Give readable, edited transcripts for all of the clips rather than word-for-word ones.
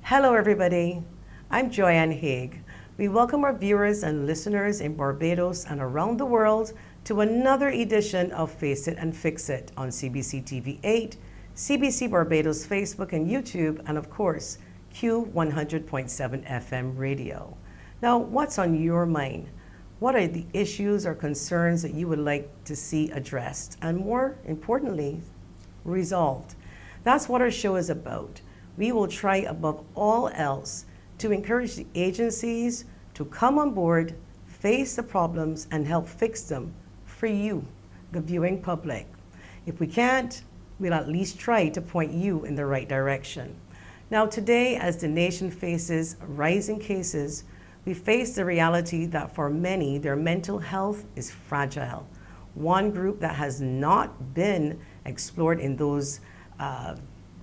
Hello, everybody. I'm Joyanne Haig. We welcome our viewers and listeners in Barbados and around the world to another edition of Face It and Fix It on CBC TV 8, CBC Barbados Facebook and YouTube, and of course, Q100.7 FM radio. Now, what's on your mind? What are the issues or concerns that you would like to see addressed and, more importantly, resolved? That's what our show is about. We will try above all else to encourage the agencies to come on board, face the problems, and help fix them for you, the viewing public. If we can't, we'll at least try to point you in the right direction. Now today, as the nation faces rising cases, we face the reality that for many, their mental health is fragile. One group that has not been explored in those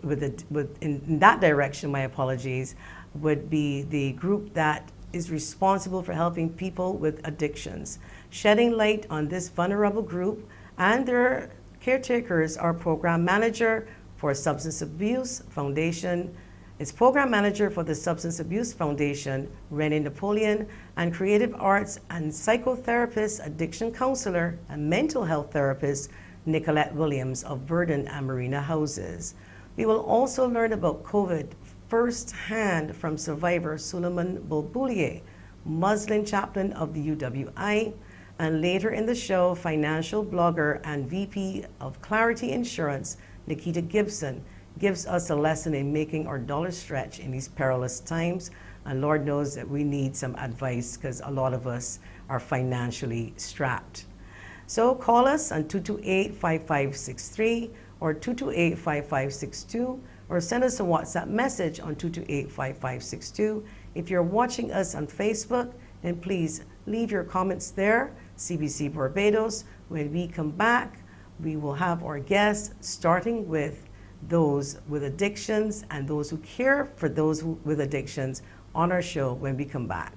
in that direction, my apologies, would be the group that is responsible for helping people with addictions. Shedding light on this vulnerable group and their caretakers are Program Manager for Substance Abuse Foundation. It's Program Manager for the Substance Abuse Foundation, Renee Napoleon, and Creative Arts and Psychotherapist, Addiction Counselor, and Mental Health Therapist, Nicolette Williams of Verdun and Marina Houses. We will also learn about COVID firsthand from survivor Suleiman Bulboulier, Muslim chaplain of the UWI, and later in the show, financial blogger and VP of Clarity Insurance, Nikita Gibson, gives us a lesson in making our dollar stretch in these perilous times. And Lord knows that we need some advice because a lot of us are financially strapped. So call us on 228-5563 or 228-5562, or send us a WhatsApp message on 228-5562. If you're watching us on Facebook, then please leave your comments there, CBC Barbados. When we come back, we will have our guests, starting with those with addictions and those who care for those with addictions, on our show when we come back.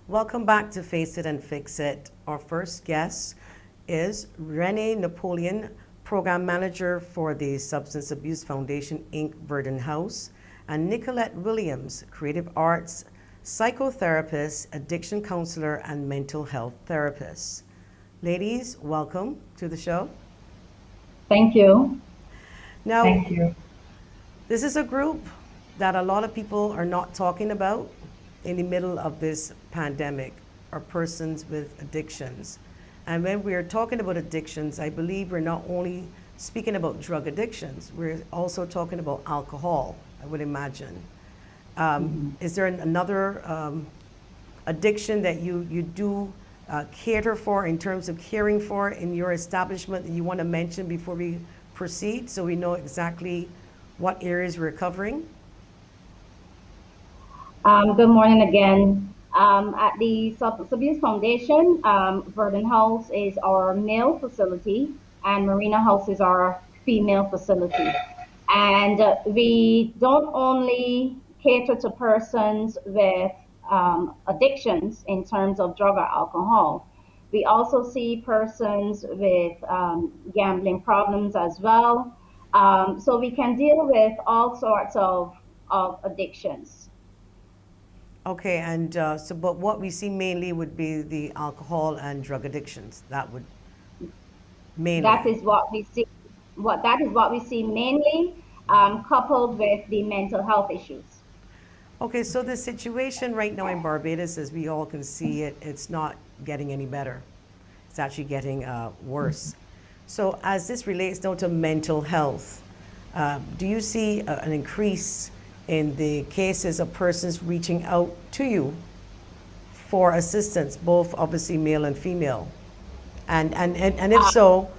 Welcome back to Face It and Fix It. Our first guest is Renee Napoleon, Program Manager for the Substance Abuse Foundation, Inc. Verdun House, and Nicolette Williams, Creative Arts psychotherapist, addiction counselor, and mental health therapist. Ladies, welcome to the show. Thank you. Now, Thank you. this is a group that a lot of people are not talking about in the middle of this pandemic, are persons with addictions. And when we are talking about addictions, I believe we're not only speaking about drug addictions, we're also talking about alcohol, I would imagine. Is there another addiction that you do cater for in terms of caring for in your establishment that you want to mention before we proceed so we know exactly what areas we're covering? Good morning again. At the Substance Abuse Foundation, Verdant House is our male facility, and Marina House is our female facility. And we don't only cater to persons with addictions in terms of drug or alcohol. We also see persons with gambling problems as well. So we can deal with all sorts of addictions. Okay, and but what we see mainly would be the alcohol and drug addictions. That would That mainly. is what we see. That is what we see mainly, coupled with the mental health issues. Okay, so the situation right now in Barbados, as we all can see it, it's not getting any better. It's actually getting worse. So as this relates now to mental health, do you see an increase in the cases of persons reaching out to you for assistance, both obviously male and female? And if so,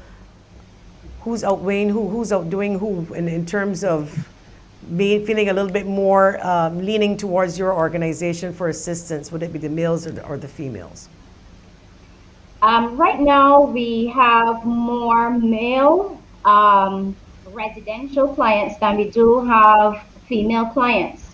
who's outweighing who, who's outdoing who in terms of feeling a little bit more leaning towards your organization for assistance? Would it be the males or the females? Right now, we have more male residential clients than we do have female clients.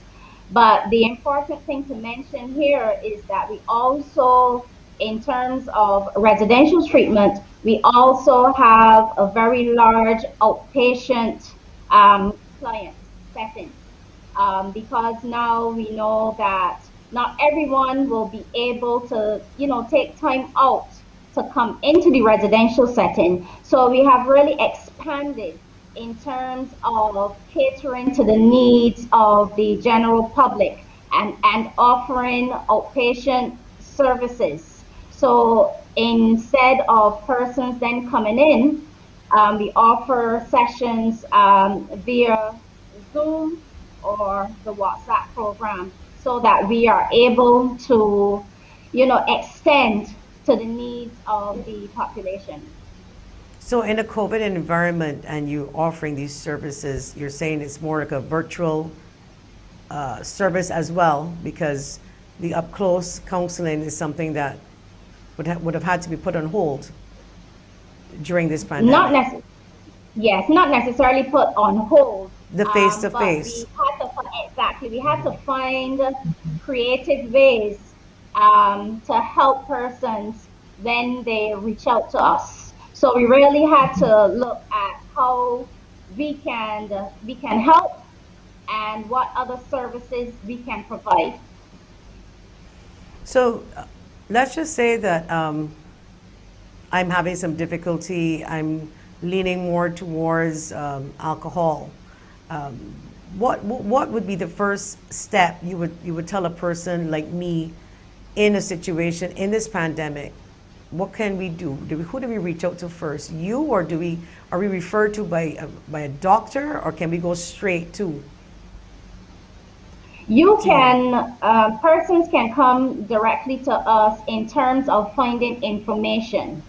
But the important thing to mention here is that we also, in terms of residential treatment, we also have a very large outpatient client setting, because now we know that not everyone will be able to, take time out to come into the residential setting. So we have really expanded in terms of catering to the needs of the general public and offering outpatient services. So instead of persons then coming in, we offer sessions via Zoom or the WhatsApp program so that we are able to, extend to the needs of the population. So in a COVID environment and you offering these services, you're saying it's more like a virtual service as well, because the up close counseling is something that would have had to be put on hold during this Not pandemic. necessarily. Yes, not necessarily put on hold, The face to but face. we had to find creative ways to help persons when they reach out to us. So we really had to look at how we can help and what other services we can provide. So let's just say that I'm having some difficulty. I'm leaning more towards alcohol. Um, what would be the first step you would tell a person like me in a situation in this pandemic? What can we do? Who do we reach out to first? You, or are we referred to by a doctor, or can we go straight to you? Persons can come directly to us in terms of finding information,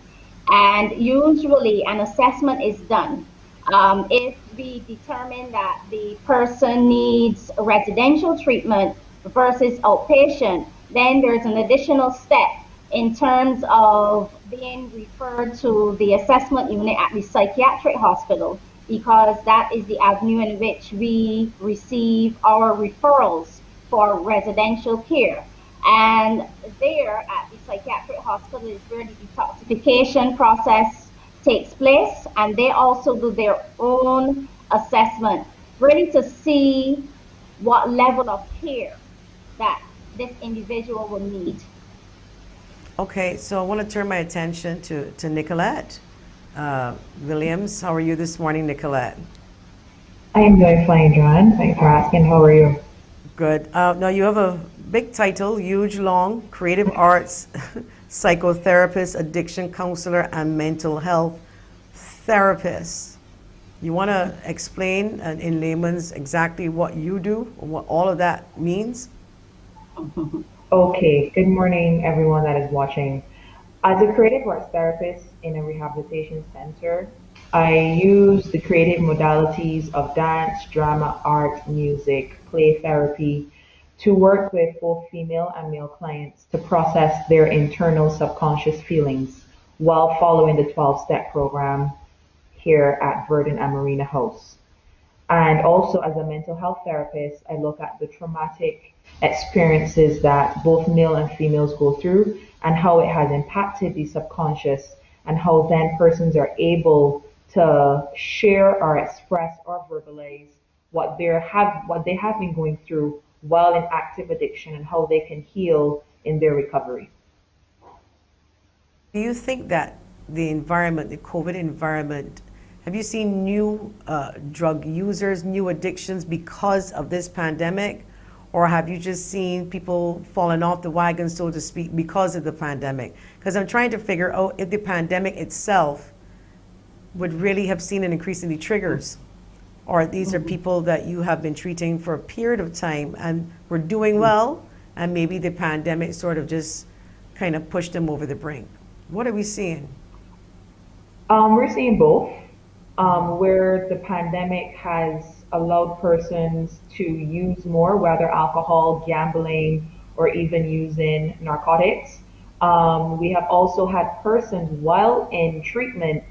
and usually an assessment is done. If we determine that the person needs residential treatment versus outpatient, then there's an additional step in terms of being referred to the assessment unit at the psychiatric hospital, because that is the avenue in which we receive our referrals for residential care. And there at the psychiatric hospital is where the detoxification process takes place, and they also do their own assessment, really to see what level of care that this individual will need. Okay, so I want to turn my attention to Nicolette Williams. How are you this morning, Nicolette? I am doing fine, John. Thanks for asking. How are you? Good. Now you have a big title, huge, long, creative arts psychotherapist, addiction counselor, and mental health therapist. You want to explain in layman's exactly what you do, or what all of that means? Okay, good morning, everyone that is watching. As a creative arts therapist in a rehabilitation center, I use the creative modalities of dance, drama, art, music, play therapy to work with both female and male clients to process their internal subconscious feelings while following the 12-step program here at Verdant and Marina House. And also, as a mental health therapist, I look at the traumatic experiences that both male and females go through and how it has impacted the subconscious, and how then persons are able to share or express or verbalize what they have been going through while in active addiction, and how they can heal in their recovery. Do you think that the environment, the COVID environment, have you seen new drug users, new addictions because of this pandemic? Or have you just seen people falling off the wagon, so to speak, because of the pandemic? Because I'm trying to figure out if the pandemic itself would really have seen an increase in the triggers, or these are people that you have been treating for a period of time and were doing well, and maybe the pandemic sort of just kind of pushed them over the brink. What are we seeing? We're seeing both, where the pandemic has allowed persons to use more, whether alcohol, gambling, or even using narcotics. We have also had persons while in treatment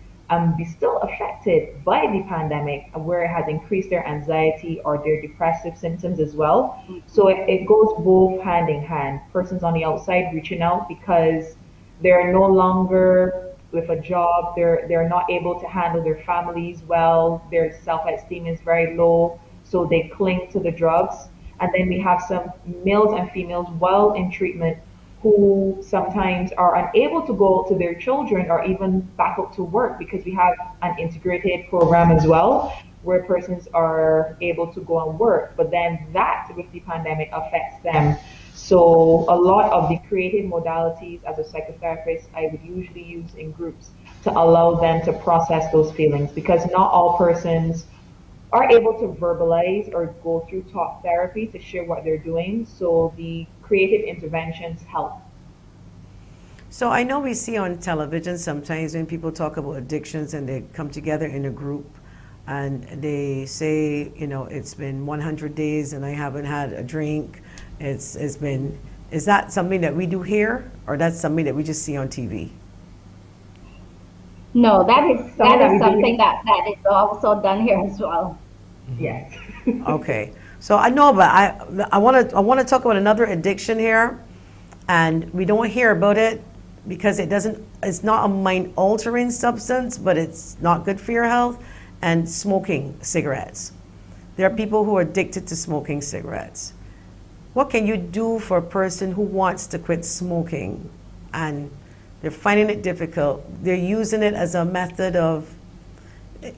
be still affected by the pandemic, where it has increased their anxiety or their depressive symptoms as well. So it goes both hand in hand. Persons on the outside reaching out because they're no longer with a job, they're not able to handle their families well, their self-esteem is very low, so they cling to the drugs. And then we have some males and females while in treatment who sometimes are unable to go to their children or even back up to work, because we have an integrated program as well where persons are able to go and work, but then that with the pandemic affects them. So a lot of the creative modalities as a psychotherapist I would usually use in groups to allow them to process those feelings, because not all persons are able to verbalize or go through talk therapy to share what they're doing. So the creative interventions help. So I know we see on television sometimes when people talk about addictions and they come together in a group and they say, you know, it's been 100 days and I haven't had a drink. It's been, is that something that we do here, or that's something that we just see on TV? No, that is Something that we do something here. that is also done here as well. Yes. Okay. So I know, but I want to talk about another addiction here, and we don't hear about it because it's not a mind altering substance, but it's not good for your health, and smoking cigarettes. There are people who are addicted to smoking cigarettes. What can you do for a person who wants to quit smoking and they're finding it difficult? They're using it as a method of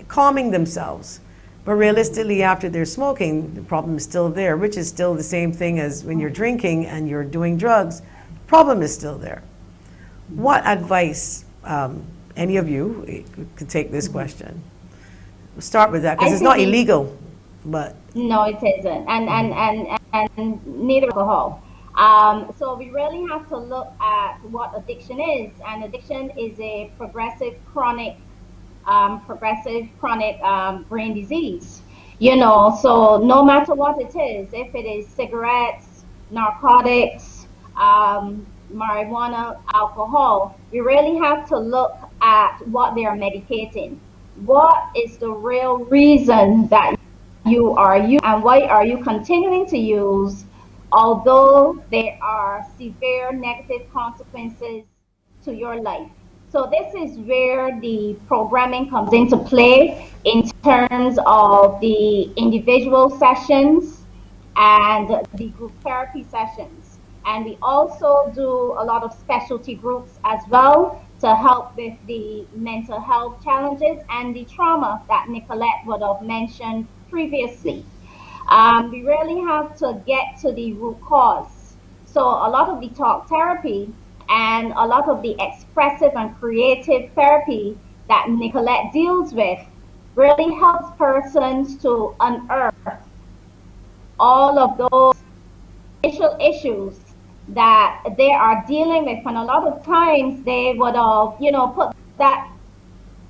calming themselves. But realistically, after they're smoking, the problem is still there, which is still the same thing as when you're drinking and you're doing drugs. The problem is still there. What advice, any of you could take this question? We'll start with that, because I it's not think illegal, but no, it isn't, and neither alcohol. So we really have to look at what addiction is, and addiction is a progressive chronic brain disease. You know, so no matter what it is, if it is cigarettes, narcotics, marijuana, alcohol, we really have to look at what they are medicating. What is the real reason that you are using, and why are you continuing to use, although there are severe negative consequences to your life? So this is where the programming comes into play in terms of the individual sessions and the group therapy sessions. And we also do a lot of specialty groups as well to help with the mental health challenges and the trauma that Nicolette would have mentioned previously. We really have to get to the root cause. So a lot of the talk therapy and a lot of the expressive and creative therapy that Nicolette deals with really helps persons to unearth all of those initial issues that they are dealing with. And a lot of times they would have, put that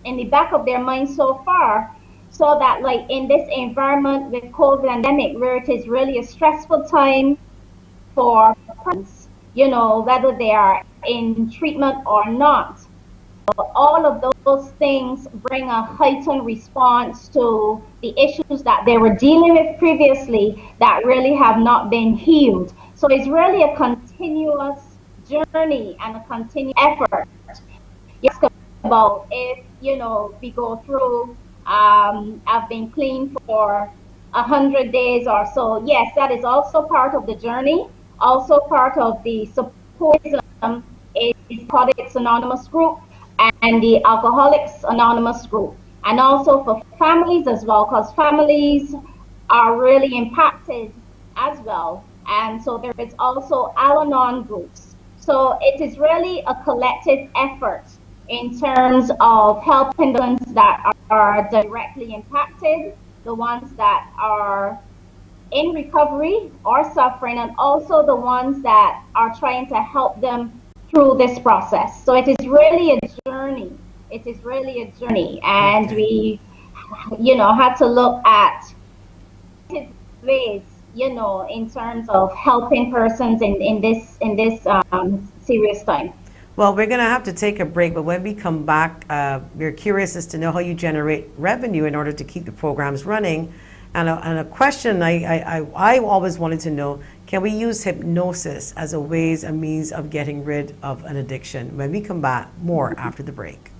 in the back of their mind so far, so that like in this environment with COVID pandemic, where it is really a stressful time for persons, whether they are in treatment or not, all of those things bring a heightened response to the issues that they were dealing with previously that really have not been healed. So it's really a continuous journey and a continuous effort. You ask about if, we go through, I've been clean for 100 days or so. Yes, that is also part of the journey. Also part of the support system is Narcotics Anonymous group and the Alcoholics Anonymous group. And also for families as well, because families are really impacted as well. And so there is also Al-Anon groups. So it is really a collective effort in terms of helping the ones that are directly impacted, the ones that are in recovery or suffering, and also the ones that are trying to help them through this process. So it is really a journey. It is really a journey. And Okay. we, had to look at ways, in terms of helping persons in this serious time. Well, we're going to have to take a break, but when we come back, we're curious as to know how you generate revenue in order to keep the programs running. And a question I always wanted to know, can we use hypnosis as a means of getting rid of an addiction? When we come back, more after the break.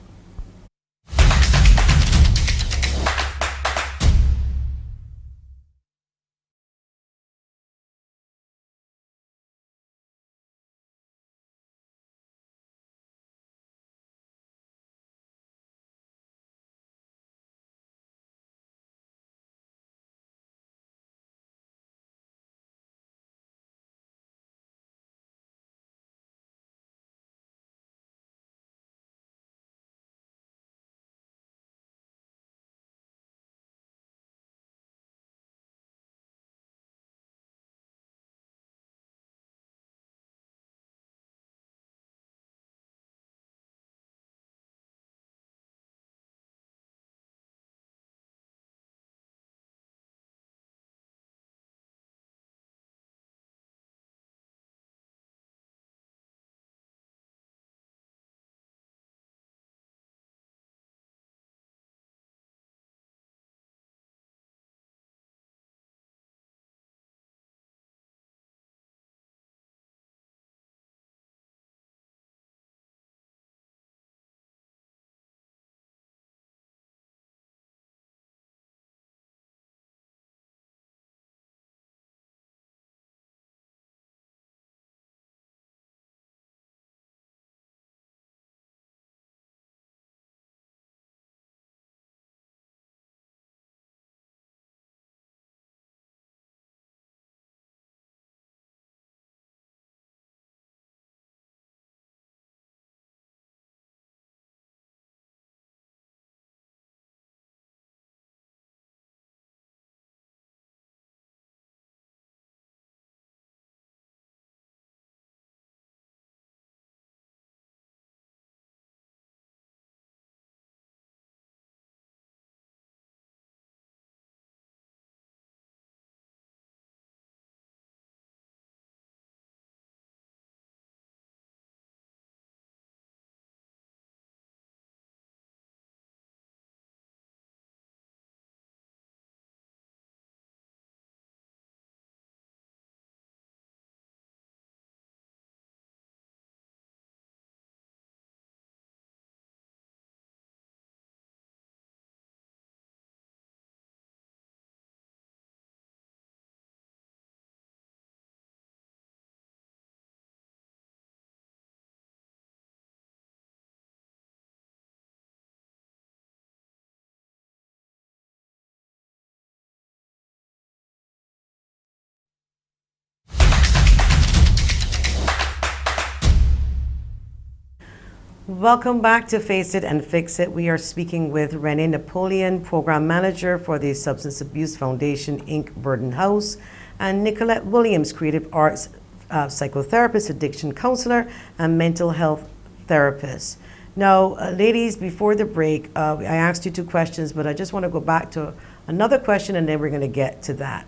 Welcome back to Face It and Fix It. We are speaking with Renee Napoleon, Program Manager for the Substance Abuse Foundation, Inc. Burden House, and Nicolette Williams, Creative Arts Psychotherapist, Addiction Counselor, and Mental Health Therapist. Now, ladies, before the break, I asked you two questions, but I just want to go back to another question and then we're going to get to that.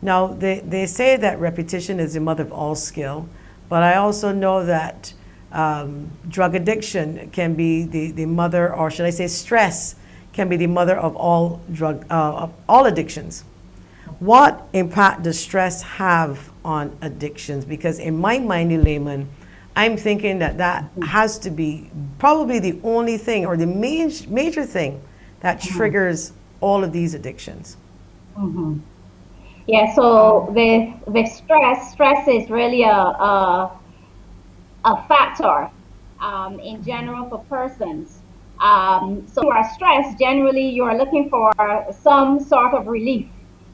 Now, they say that repetition is the mother of all skill, but I also know that drug addiction can be the mother, or should I say stress can be the mother of all of all addictions. What impact does stress have on addictions? Because in my mind, in layman, I'm thinking that that has to be probably the only thing or the major thing that triggers all of these addictions. Mm-hmm. Yeah, so with stress is really a factor in general for persons. So you are stressed, generally you are looking for some sort of relief.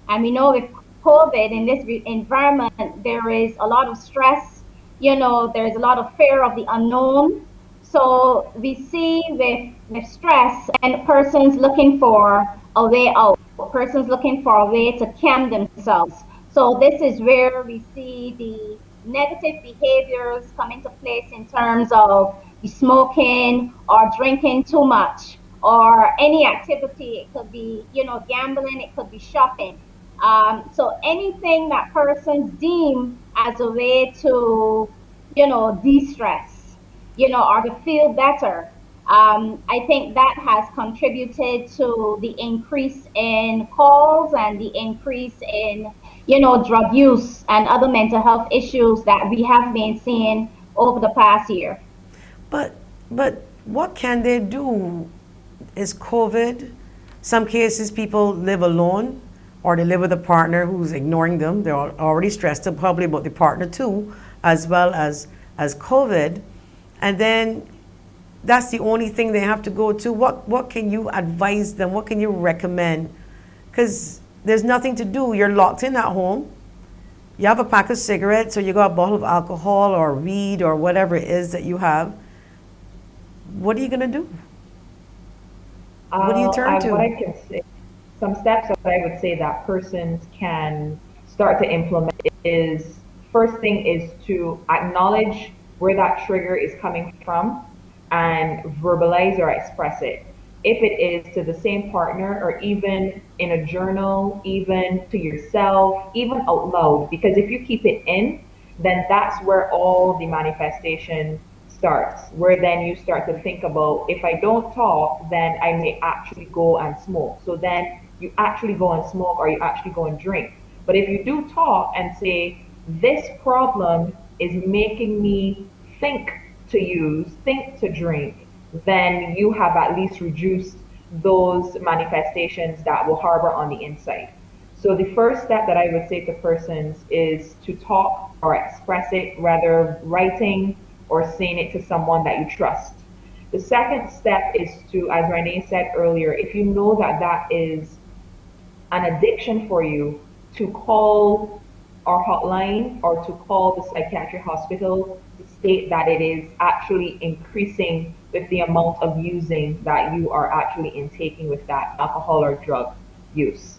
And we know with COVID in this environment, there is a lot of stress, there's a lot of fear of the unknown. So we see with stress and persons looking for a way out, persons looking for a way to calm themselves. So this is where we see the negative behaviors come into place in terms of the smoking or drinking too much or any activity. It could be, gambling, it could be shopping. So anything that persons deem as a way to, de-stress, or to feel better. I think that has contributed to the increase in calls and the increase in, drug use and other mental health issues that we have been seeing over the past year. But what can they do? Is COVID, some cases people live alone or they live with a partner who's ignoring them. They're already stressed out probably about the partner too, as well as COVID. And then that's the only thing they have to go to. What can you advise them? What can you recommend? Because there's nothing to do. You're locked in at home. You have a pack of cigarettes or you got a bottle of alcohol or weed or whatever it is that you have. What are you going to do? What do you turn to? What I can say, some steps that I would say that persons can start to implement is, first thing is to acknowledge where that trigger is coming from and verbalize or express it. If it is to the same partner or even in a journal, even to yourself, even out loud, because if you keep it in, then that's where all the manifestation starts, where then you start to think about, if I don't talk, then I may actually go and smoke. So then you actually go and smoke or you actually go and drink. But if you do talk and say, this problem is making me think to drink, then you have at least reduced those manifestations that will harbor on the inside. So the first step that I would say to persons is to talk or express it, rather writing or saying it to someone that you trust. The second step is to, as Renee said earlier, if you know that that is an addiction for you, to call our hotline or to call the psychiatric hospital to state that it is actually increasing with the amount of using that you are actually intaking with that alcohol or drug use.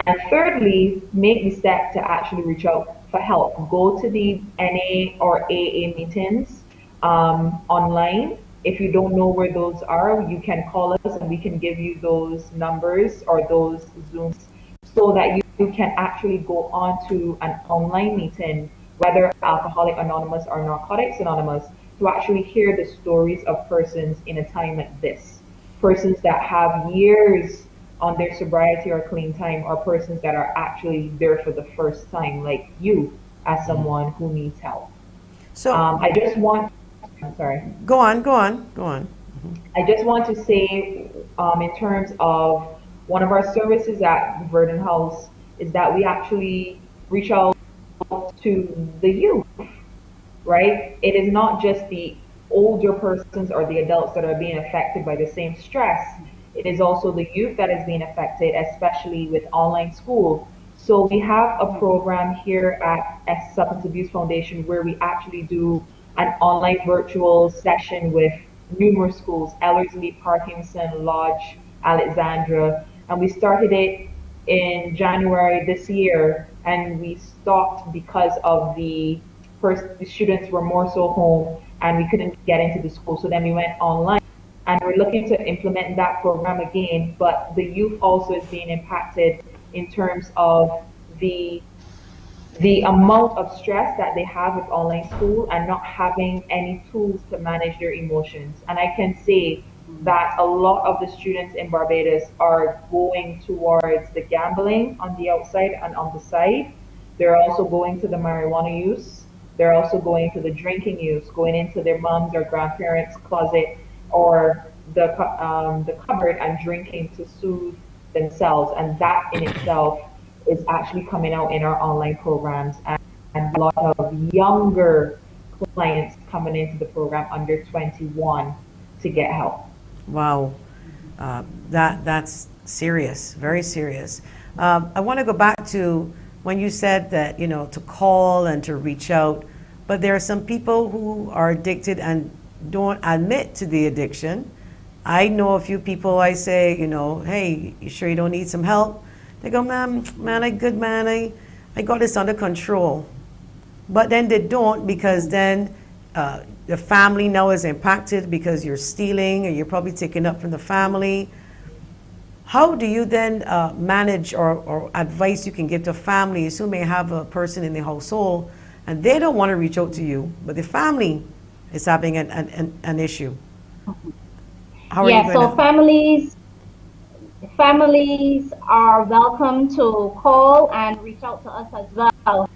And thirdly, make the step to actually reach out for help. Go to the NA or AA meetings online. If you don't know where those are, you can call us and we can give you those numbers or those Zooms so that you can actually go on to an online meeting, whether Alcoholic Anonymous or Narcotics Anonymous, to actually hear the stories of persons in a time like this. Persons that have years on their sobriety or clean time, or persons that are actually there for the first time, like you, as someone who needs help. So I just want, I'm sorry. Go on. I just want to say, in terms of one of our services at the Verdant House, is that we actually reach out to the youth, right? It is not just the older persons or the adults that are being affected by the same stress. It is also the youth that is being affected, especially with online school. So we have a program here at Substance Abuse Foundation where we actually do an online virtual session with numerous schools, Ellerslie, Parkinson, Lodge, Alexandra, and we started it in January this year, and we stopped because of the students were more so home and we couldn't get into the school. So then we went online, and we're looking to implement that program again. But the youth also is being impacted in terms of the the amount of stress that they have with online school and not having any tools to manage their emotions. And I can say that a lot of the students in Barbados are going towards the gambling on the outside and on the side. They're also going to the marijuana use. They're also going to the drinking use, going into their mom's or grandparents' closet or the cupboard and drinking to soothe themselves. And that in itself is actually coming out in our online programs, and a lot of younger clients coming into the program under 21 to get help. Wow, that's serious, very serious. I want to go back to when you said that, to call and to reach out, but there are some people who are addicted and don't admit to the addiction. I know a few people, I say, hey, you sure you don't need some help? They go, man, I got this under control. But then they don't, because then the family now is impacted because you're stealing or you're probably taking up from the family. How do you then manage or advice you can give to families who may have a person in the household and they don't want to reach out to you, but the family is having an issue? How are you going so families are welcome to call and reach out to us as well.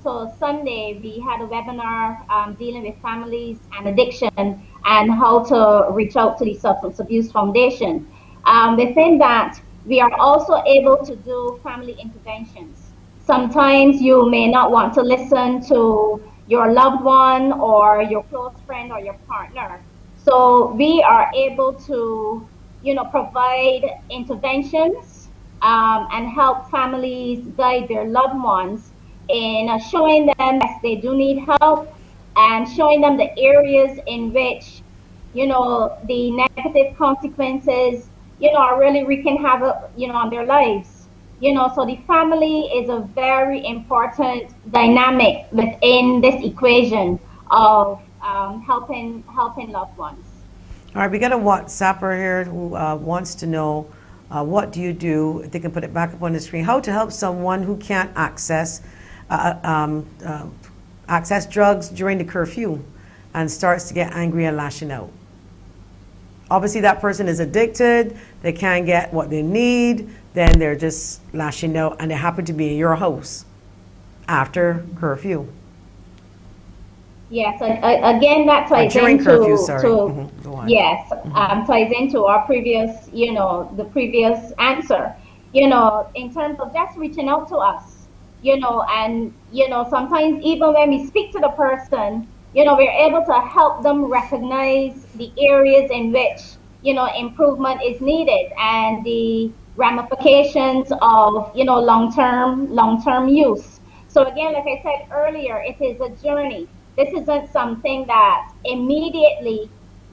So Sunday we had a webinar dealing with families and addiction and how to reach out to the Substance Abuse Foundation. Within that, we are also able to do family interventions. Sometimes you may not want to listen to your loved one or your close friend or your partner. So we are able to, provide interventions and help families guide their loved ones in showing them that they do need help and showing them the areas in which, the negative consequences, are really wreaking havoc, on their lives. So the family is a very important dynamic within this equation of helping loved ones. All right, we got a WhatsApper here who wants to know what do you do, if they can put it back up on the screen, how to help someone who can't access drugs during the curfew and starts to get angry and lashing out. Obviously that person is addicted, they can't get what they need, then they're just lashing out, and they happen to be in your house after curfew. Yes, again, that ties during into curfew, sorry. Go on. Yes, ties into our previous, the previous answer. In terms of just reaching out to us, and sometimes even when we speak to the person, we're able to help them recognize the areas in which improvement is needed and the ramifications of long-term use. So again, like I said earlier, it is a journey. This isn't something that immediately,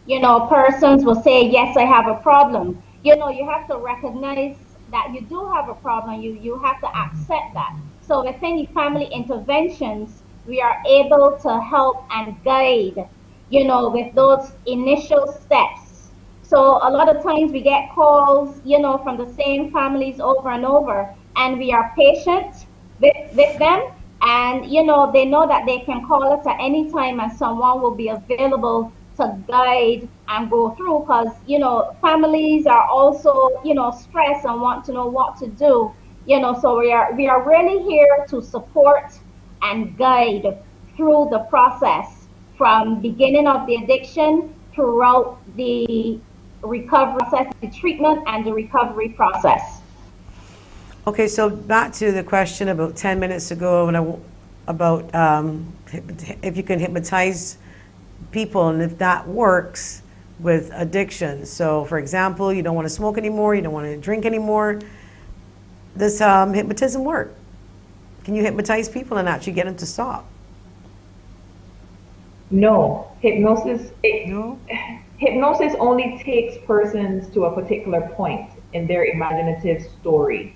persons will say, yes, I have a problem. You have to recognize that you do have a problem. You have to accept that. So within the family interventions, we are able to help and guide, with those initial steps. So a lot of times we get calls, from the same families over and over, and we are patient with them. And, they know that they can call us at any time and someone will be available to guide and go through, because, families are also, stressed and want to know what to do. So we are really here to support and guide through the process from beginning of the addiction throughout the recovery process, the treatment and the recovery process. Okay, so back to the question about 10 minutes ago about if you can hypnotize people and if that works with addiction. So for example, you don't want to smoke anymore, you don't want to drink anymore. Does hypnotism work? Can you hypnotize people and actually get them to stop? No, hypnosis. No? hypnosis only takes persons to a particular point in their imaginative story.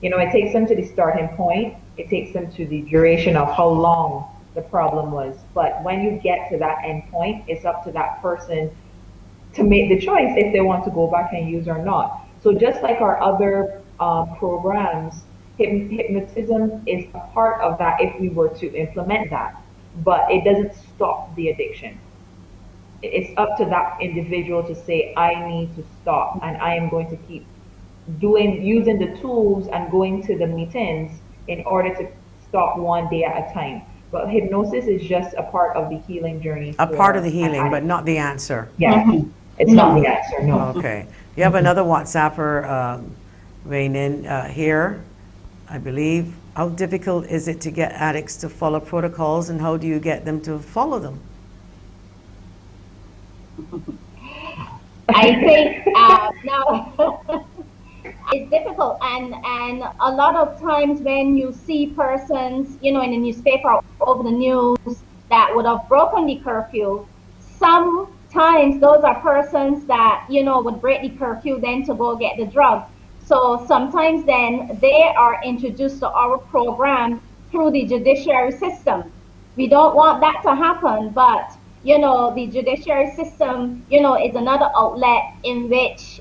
It takes them to the starting point, it takes them to the duration of how long the problem was. But when you get to that end point, it's up to that person to make the choice if they want to go back and use or not. So just like our other programs, hypnotism is a part of that if we were to implement that, but it doesn't stop the addiction. It's up to that individual to say, I need to stop and I am going to keep using the tools and going to the meetings in order to stop one day at a time. But hypnosis is just a part of the healing journey. A part of the an healing, but addict. not the answer. Yeah, it's not the answer, no. Okay. You have another WhatsApper weighing in here, I believe. How difficult is it to get addicts to follow protocols, and how do you get them to follow them? I think now it's difficult, and a lot of times when you see persons, in the newspaper or over the news that would have broken the curfew, sometimes those are persons that would break the curfew then to go get the drug. So sometimes then they are introduced to our program through the judiciary system. We don't want that to happen, but the judiciary system, is another outlet in which,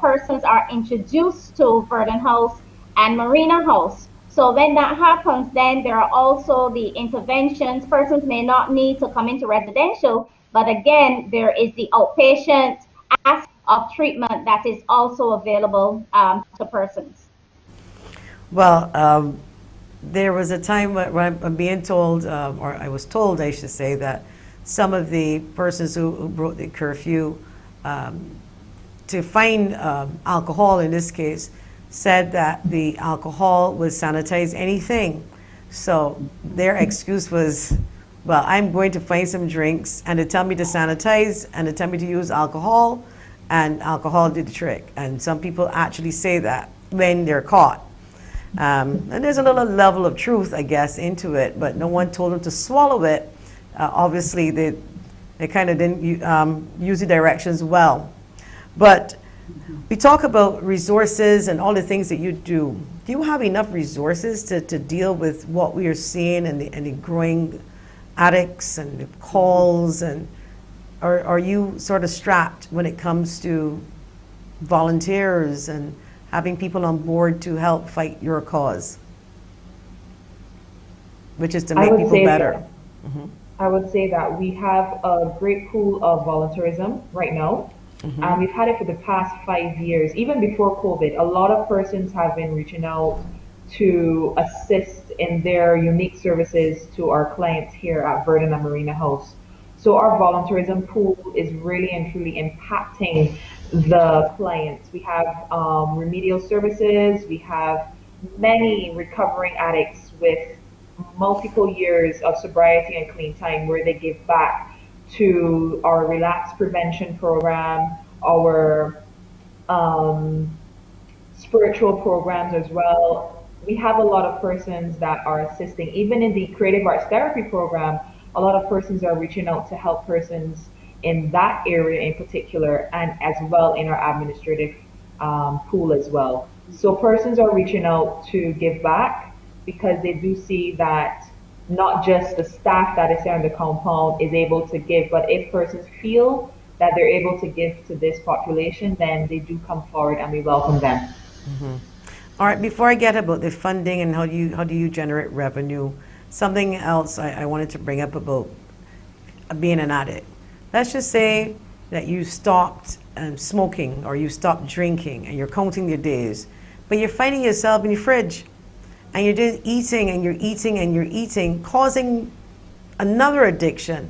persons are introduced to Verdant House and Marina House. So when that happens, then there are also the interventions. Persons may not need to come into residential, but again, there is the outpatient aspect of treatment that is also available to persons. Well, there was a time when I'm being told, or I was told, I should say, that some of the persons who broke the curfew to find alcohol in this case said that the alcohol would sanitize anything. So their excuse was, well, I'm going to find some drinks and they tell me to sanitize and they tell me to use alcohol, and alcohol did the trick. And some people actually say that when they're caught. And there's a little level of truth, I guess, into it, but no one told them to swallow it. Obviously, they kind of didn't use the directions well. But we talk about resources and all the things that you do. Do you have enough resources to deal with what we are seeing and the growing addicts and the calls, and or are you sort of strapped when it comes to volunteers and having people on board to help fight your cause, which is to make people better? I would say that we have a great pool of volunteerism right now. We've had it for the past 5 years. Even before COVID, a lot of persons have been reaching out to assist in their unique services to our clients here at Verdant and Marina House. So our volunteerism pool is really and truly impacting the clients. We have remedial services. We have many recovering addicts with multiple years of sobriety and clean time where they give back to our relapse prevention program, our spiritual programs as well. We have a lot of persons that are assisting. Even in the creative arts therapy program, a lot of persons are reaching out to help persons in that area in particular, and as well in our administrative pool as well. So persons are reaching out to give back because they do see that not just the staff that is there on the compound is able to give, but if persons feel that they're able to give to this population, then they do come forward and we welcome them. All right, before I get about the funding and how do you generate revenue, something else I wanted to bring up about being an addict. Let's just say that you stopped smoking or you stopped drinking and you're counting your days, but you're finding yourself in your fridge and you're just eating and you're eating and you're eating, causing another addiction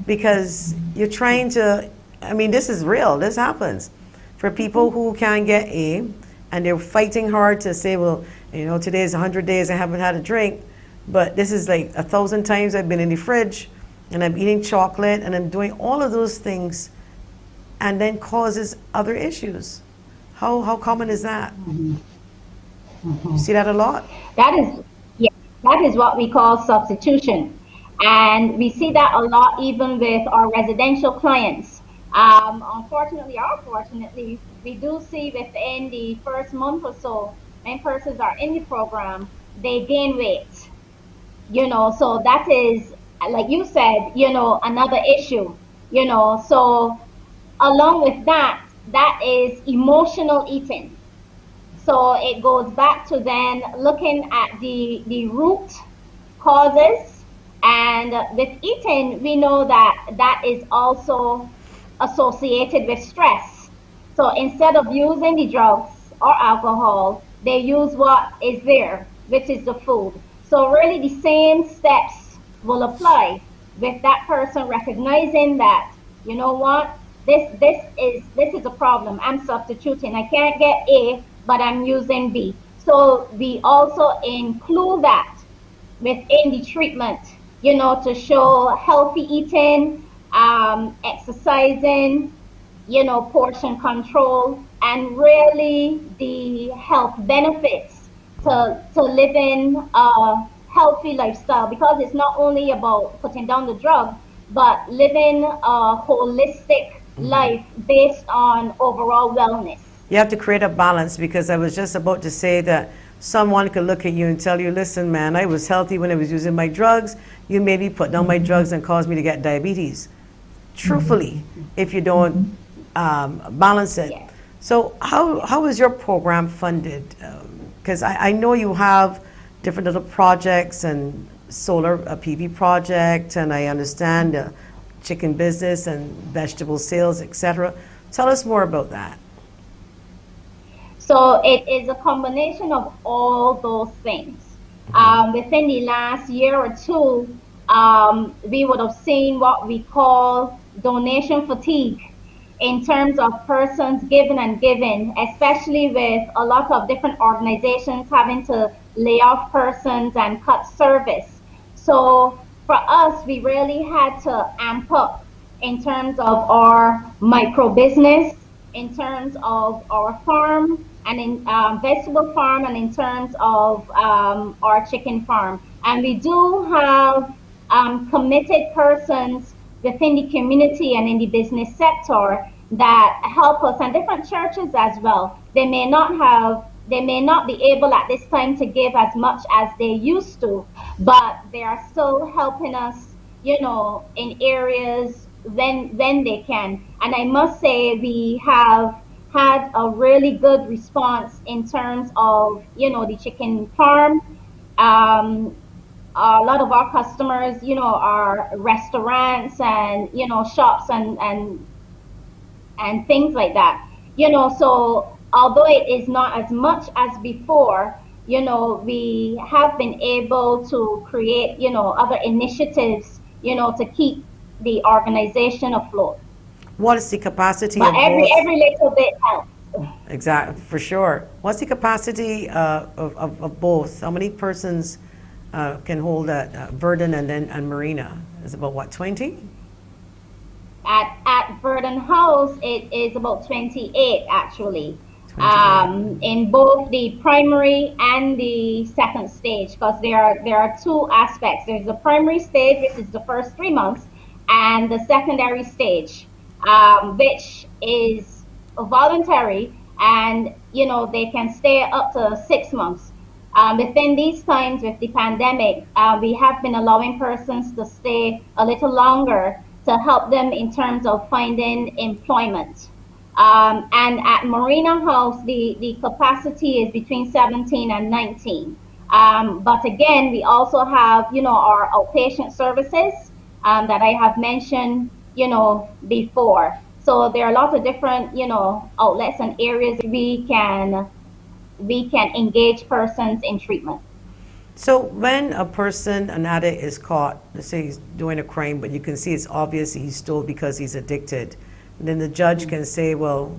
because you're trying to, I mean, this is real, this happens. For people who can't get A, and they're fighting hard to say, well, today is 100 days I haven't had a drink, but this is like 1,000 times I've been in the fridge and I'm eating chocolate and I'm doing all of those things, and then causes other issues. How common is that? You see that a lot? That is what we call substitution. And we see that a lot even with our residential clients. Unfortunately or fortunately, we do see within the first month or so, when persons are in the program, they gain weight. So that is, like you said, another issue. So along with that, that is emotional eating. So it goes back to then looking at the root causes. And with eating, we know that that is also associated with stress. So instead of using the drugs or alcohol, they use what is there, which is the food. So really the same steps will apply with that person recognizing that, you know what, this is a problem. I'm substituting. I can't get A, but I'm using B. So we also include that within the treatment, to show healthy eating, exercising, portion control, and really the health benefits to living a healthy lifestyle, because it's not only about putting down the drug, but living a holistic life based on overall wellness. You have to create a balance, because I was just about to say that someone could look at you and tell you, listen, man, I was healthy when I was using my drugs. You made me put down my drugs and caused me to get diabetes. Truthfully, if you don't balance it. Yes. So how is your program funded? Because I know you have different little projects and solar PV project, and I understand chicken business and vegetable sales, etc. Tell us more about that. So it is a combination of all those things. Within the last year or two, we would have seen what we call donation fatigue in terms of persons giving and giving, especially with a lot of different organizations having to lay off persons and cut service. So for us, we really had to amp up in terms of our micro business, in terms of our farm and in vegetable farm, and in terms of our chicken farm. And we do have committed persons within the community and in the business sector that help us, and different churches as well. They may not be able at this time to give as much as they used to, but they are still helping us, in areas when they can. And I must say, we have had a really good response in terms of, the chicken farm. A lot of our customers, are restaurants and, shops and things like that. So although it is not as much as before, we have been able to create, other initiatives, to keep the organization afloat. What is the capacity But of every both? every little bit helps. Exactly, for sure. What's the capacity of both? How many persons can hold at Verdun and Marina? Is about what, 20? At Verdun House, it is about 28 actually. 28. In both the primary and the second stage, because there are two aspects. There's the primary stage, which is the first 3 months, and the secondary stage, which is voluntary, and they can stay up to 6 months. Within these times with the pandemic, we have been allowing persons to stay a little longer to help them in terms of finding employment. And at Marina House, the capacity is between 17 and 19. But again, we also have, our outpatient services that I have mentioned, before. So there are a lot of different, outlets and areas we can engage persons in treatment. So when a person, an addict, is caught, let's say he's doing a crime, but you can see it's obvious he stole because he's addicted, then the judge can say, well,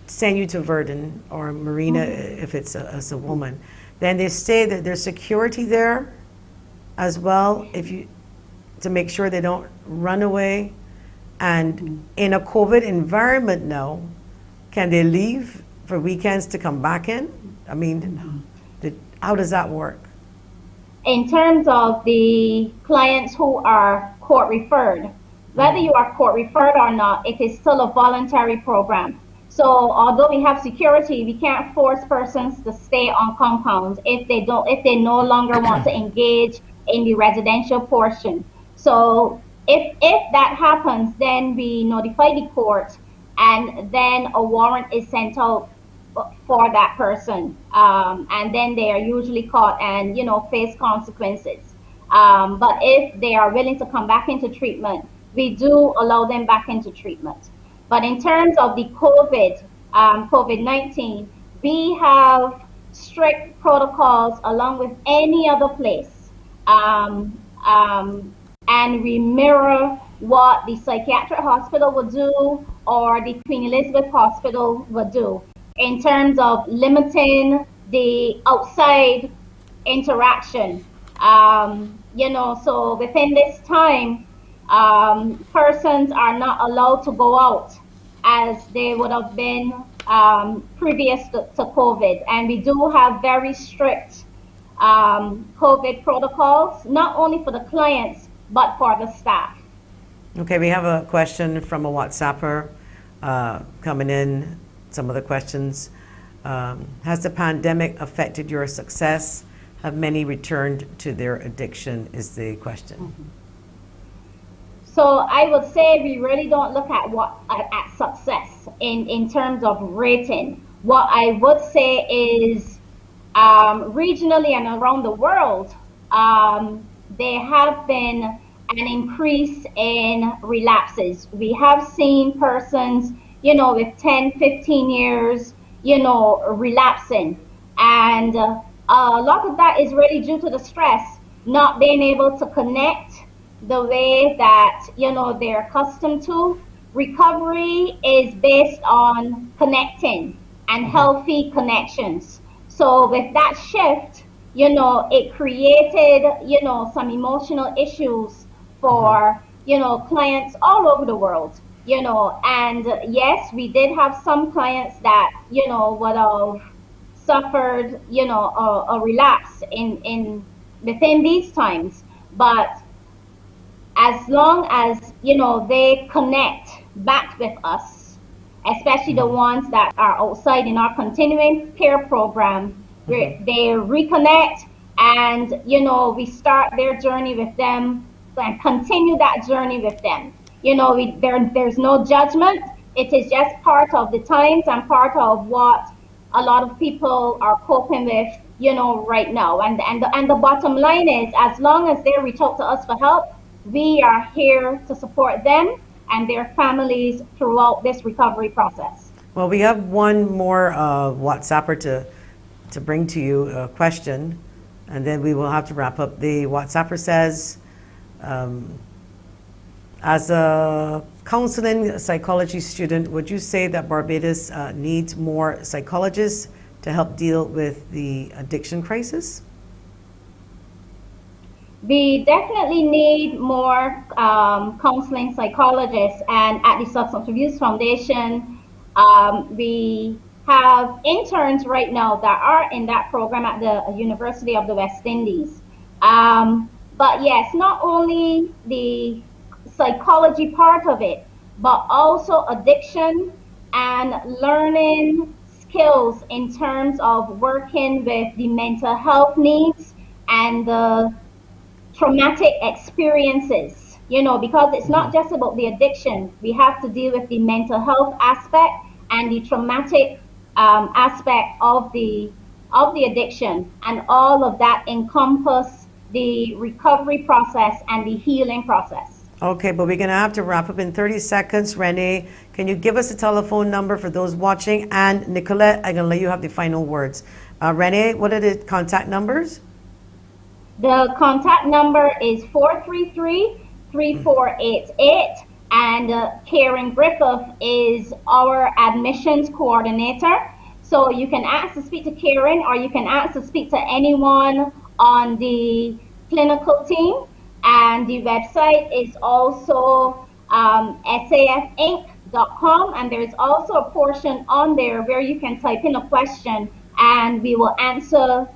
send you to Verdun or Marina if it's a woman. Then they say that there's security there as well, to make sure they don't run away. And in a COVID environment now, can they leave for weekends to come back in? I mean, how does that work? In terms of the clients who are court referred, Whether you are court referred or not, it is still a voluntary program. So although we have security, we can't force persons to stay on compounds if they no longer want to engage in the residential portion. So if that happens, then we notify the court, and then a warrant is sent out for that person, and then they are usually caught and face consequences. But if they are willing to come back into treatment, we do allow them back into treatment. But in terms of the COVID-19, we have strict protocols along with any other place. And we mirror what the psychiatric hospital would do or the Queen Elizabeth Hospital would do in terms of limiting the outside interaction. So within this time, persons are not allowed to go out as they would have been previous to COVID. And we do have very strict COVID protocols, not only for the clients, but for the staff. Okay, we have a question from a WhatsApper coming in. Some of the questions. Has the pandemic affected your success? Have many returned to their addiction is the question. Mm-hmm. So I would say we really don't look at at success in terms of rating. What I would say is regionally and around the world, there have been an increase in relapses. We have seen persons, with 10, 15 years, relapsing. And a lot of that is really due to the stress, not being able to connect the way that, they're accustomed to. Recovery is based on connecting and healthy connections. So with that shift, it created, some emotional issues for, clients all over the world. And yes, we did have some clients that, would have suffered, a relapse in within these times. But as long as, they connect back with us, especially the ones that are outside in our continuing care program, they reconnect and, we start their journey with them and continue that journey with them. There's no judgment. It is just part of the times and part of what a lot of people are coping with, right now. And the bottom line is, as long as they reach out to us for help, we are here to support them and their families throughout this recovery process. Well, we have one more WhatsApper to bring to you, a question, and then we will have to wrap up. The WhatsApper says, as a counseling psychology student, would you say that Barbados needs more psychologists to help deal with the addiction crisis? We definitely need more counseling psychologists, and at the Substance Abuse Foundation, we have interns right now that are in that program at the University of the West Indies. But yes, not only the psychology part of it, but also addiction and learning skills in terms of working with the mental health needs and the traumatic experiences, because it's not just about the addiction. We have to deal with the mental health aspect and the traumatic aspect of the addiction, and all of that encompass the recovery process and the healing process. Okay, but we're going to have to wrap up in 30 seconds. Renee, can you give us a telephone number for those watching? And Nicolette, I'm going to let you have the final words. Renee, what are the contact numbers? The contact number is 433-3488, and Karen Griffith is our admissions coordinator. So you can ask to speak to Karen, or you can ask to speak to anyone on the clinical team. And the website is also safinc.com, and there's also a portion on there where you can type in a question, and we will answer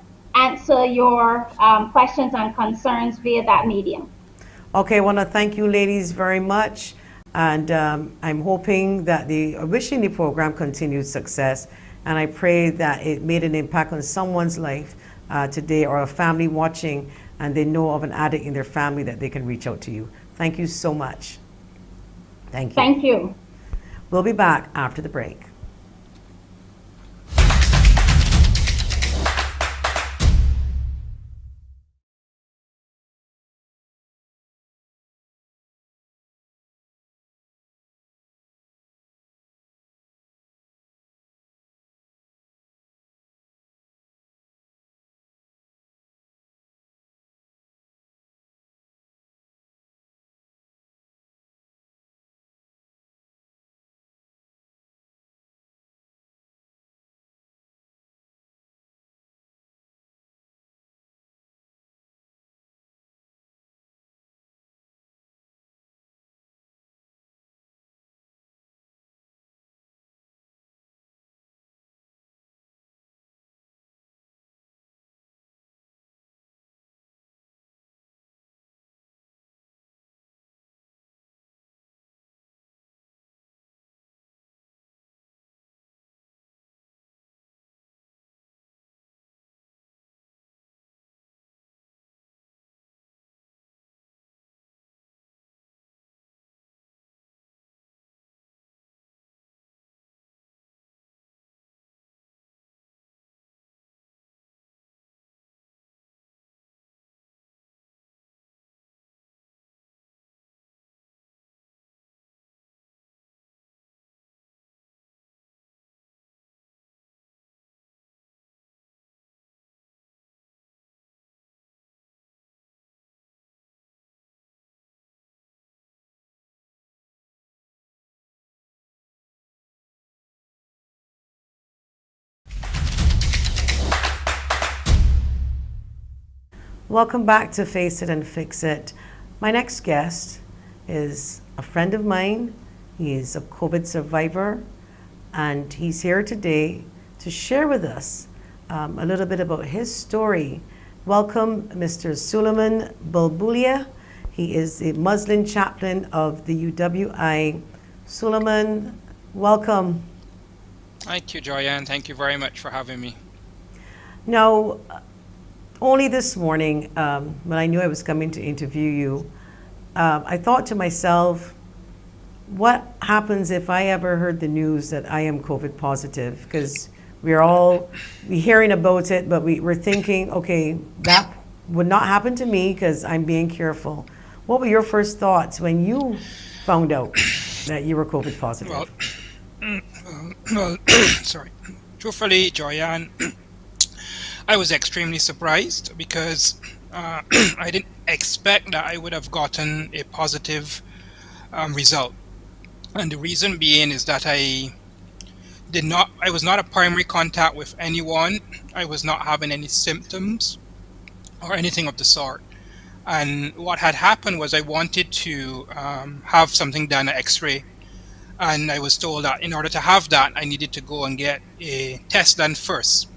your questions and concerns via that medium. Okay, I want to thank you, ladies, very much. And I'm hoping that wishing the program continued success. And I pray that it made an impact on someone's life today, or a family watching, and they know of an addict in their family that they can reach out to you. Thank you so much. Thank you. Thank you. We'll be back after the break. Welcome back to Face It and Fix It. My next guest is a friend of mine. He is a COVID survivor, and he's here today to share with us a little bit about his story. Welcome, Mr. Suleiman Bulbulia. He is the Muslim chaplain of the UWI. Suleiman, welcome. Thank you, Joyanne. Thank you very much for having me. Now, only this morning, when I knew I was coming to interview you, I thought to myself, what happens if I ever heard the news that I am COVID positive? Because we're hearing about it, but we're thinking, okay, that would not happen to me because I'm being careful. What were your first thoughts when you found out that you were COVID positive? Well, sorry. Truthfully, Joyanne, I was extremely surprised because I didn't expect that I would have gotten a positive result. And the reason being is that I was not a primary contact with anyone. I was not having any symptoms or anything of the sort. And what had happened was I wanted to have something done, an X-ray. And I was told that in order to have that, I needed to go and get a test done first.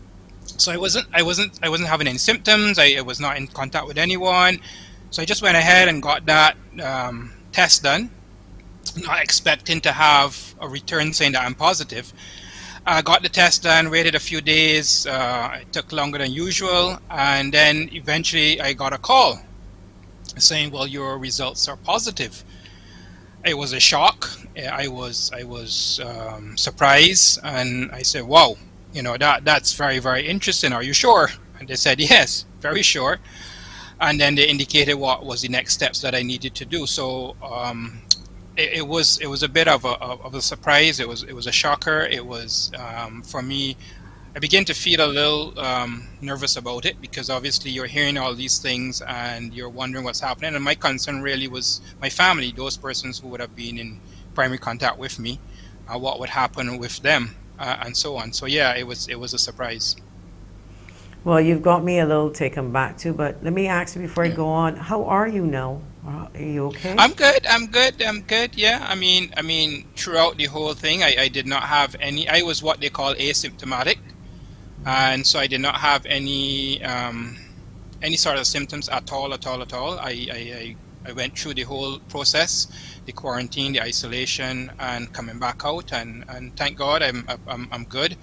So I wasn't having any symptoms. I was not in contact with anyone. So I just went ahead and got that test done, not expecting to have a return saying that I'm positive. I got the test done, waited a few days. It took longer than usual. And then eventually I got a call saying, well, your results are positive. It was a shock. I was surprised, and I said, wow, that's very, very interesting. Are you sure? And they said, yes, very sure. And then they indicated what was the next steps that I needed to do. So it was a bit of a surprise. It was a shocker. It was for me. I began to feel a little nervous about it because obviously you're hearing all these things and you're wondering what's happening. And my concern really was my family, those persons who would have been in primary contact with me, what would happen with them, and so on. So yeah, it was a surprise. Well, you've got me a little taken back too, but let me ask you before I go on, how are you now? Are you okay? I'm good. Yeah. I mean, throughout the whole thing, I did not have any. I was what they call asymptomatic. And so I did not have any sort of symptoms at all. I I went through the whole process, the quarantine, the isolation, and coming back out, and thank God I'm good.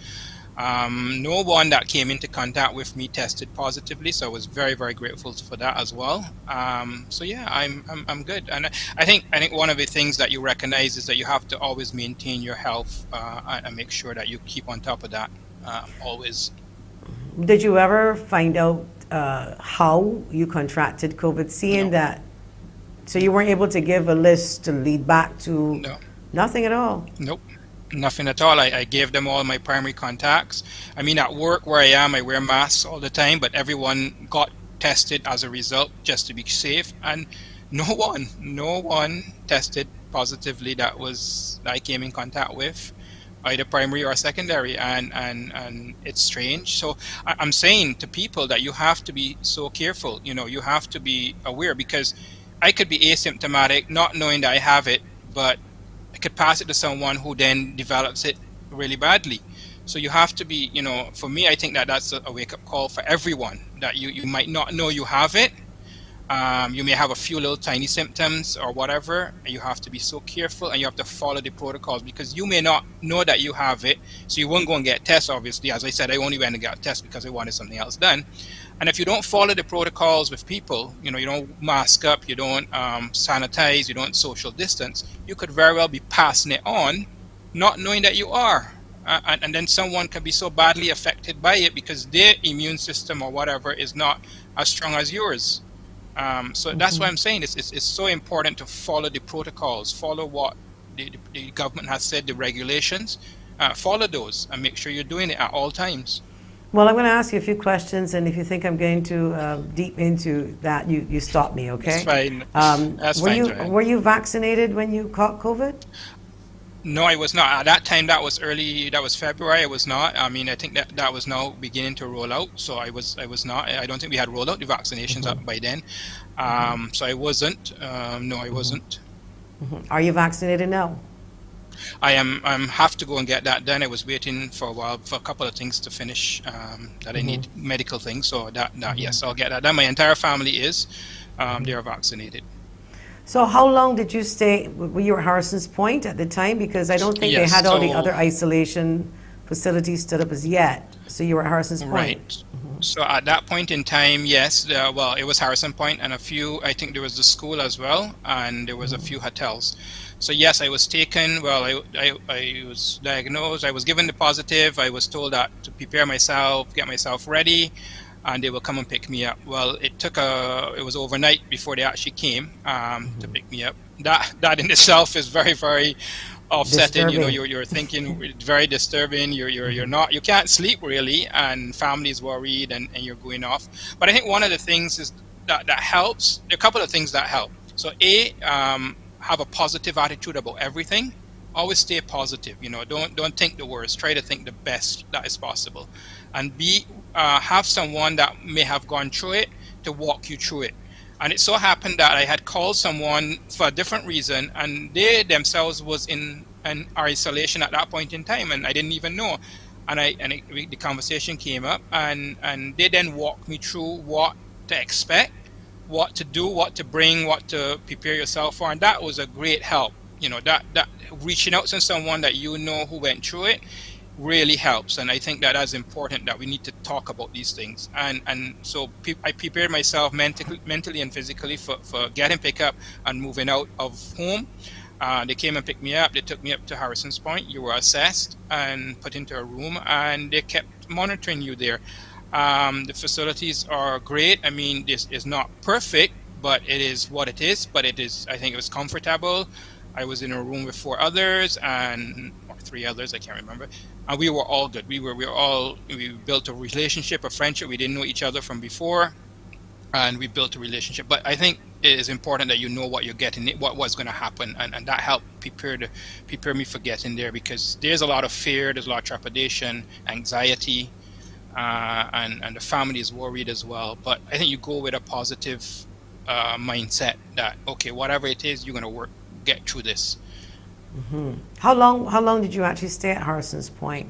No one that came into contact with me tested positively, so I was very, very grateful for that as well. So yeah, I'm good, and I think one of the things that you recognize is that you have to always maintain your health and make sure that you keep on top of that always. Did you ever find out how you contracted COVID, seeing No, that? So you weren't able to give a list to lead back to no, nothing at all? nope. Nothing at all. I gave them all my primary contacts. I mean, at work where I am, I wear masks all the time, but everyone got tested as a result just to be safe. And no one tested positively that I came in contact with, either primary or secondary. And it's strange. So I'm saying to people that you have to be so careful. You have to be aware, because I could be asymptomatic, not knowing that I have it, but I could pass it to someone who then develops it really badly. So you have to be, for me, I think that that's a wake up call for everyone, that you might not know you have it. You may have a few little tiny symptoms or whatever, and you have to be so careful, and you have to follow the protocols, because you may not know that you have it. So you won't go and get tests, obviously. As I said, I only went and got a test because I wanted something else done. And if you don't follow the protocols with people, you don't mask up, you don't sanitize, you don't social distance, you could very well be passing it on, not knowing that you are. And then someone can be so badly affected by it because their immune system or whatever is not as strong as yours. So that's why I'm saying it's so important to follow the protocols, follow what the government has said, the regulations, follow those, and make sure you're doing it at all times. Well, I'm going to ask you a few questions, and if you think I'm going too deep into that, you stop me, That's okay? fine. That's Were fine, you Joanne. were you vaccinated when you caught COVID? No, I was not. At that time, that was early, that was February, I was not. I mean, I think that was now beginning to roll out. So I was not. I don't think we had rolled out the vaccinations up by then. So I wasn't. No, I wasn't. Are you vaccinated now? I'm have to go and get that done. I was waiting for a while for a couple of things to finish that I need, medical things. So that yes, I'll get that done. My entire family is. They are vaccinated. So how long did you stay? Were you at Harrison's Point at the time? Because I don't think they Yes. had all the So other isolation facilities stood up as yet. So you were at Harrison's Point. right. So at that point in time, yes, well, it was Harrison Point and a few, I think there was the school as well, and there was a few hotels. So yes, I was taken, well, I was diagnosed, I was given the positive, I was told that to prepare myself, get myself ready, and they will come and pick me up. Well, it was overnight before they actually came to pick me up. That in itself is very, very offsetting. Disturbing. You're thinking it's very disturbing. You're not, you can't sleep really, and family's worried, and you're going off. But I think one of the things is that helps. There are a couple of things that help. So have a positive attitude about everything. Always stay positive. Don't think the worst. Try to think the best that is possible, and have someone that may have gone through it to walk you through it. And it so happened that I had called someone for a different reason, and they themselves was in an isolation at that point in time, and I didn't even know. And the conversation came up, and they then walked me through what to expect, what to do, what to bring, what to prepare yourself for, and that was a great help. That reaching out to someone that who went through it really helps, and I think that that's important, that we need to talk about these things. And so I prepared myself mentally and physically for getting picked up and moving out of home. They came and picked me up. They took me up to Harrison's Point. You were assessed and put into a room, and they kept monitoring you there. The facilities are great. I mean, this is not perfect, but it is what it is. But I think it was comfortable. I was in a room with 4 others or 3 others, I can't remember. And we were all good. We built a relationship, a friendship. We didn't know each other from before, and we built a relationship. But I think it is important that you know what you're getting, what was going to happen, and that helped prepare me for getting there, because there's a lot of fear, there's a lot of trepidation, anxiety, and the family is worried as well. But I think you go with a positive mindset that, okay, whatever it is, you're going to get through this. How long did you actually stay at Harrison's Point?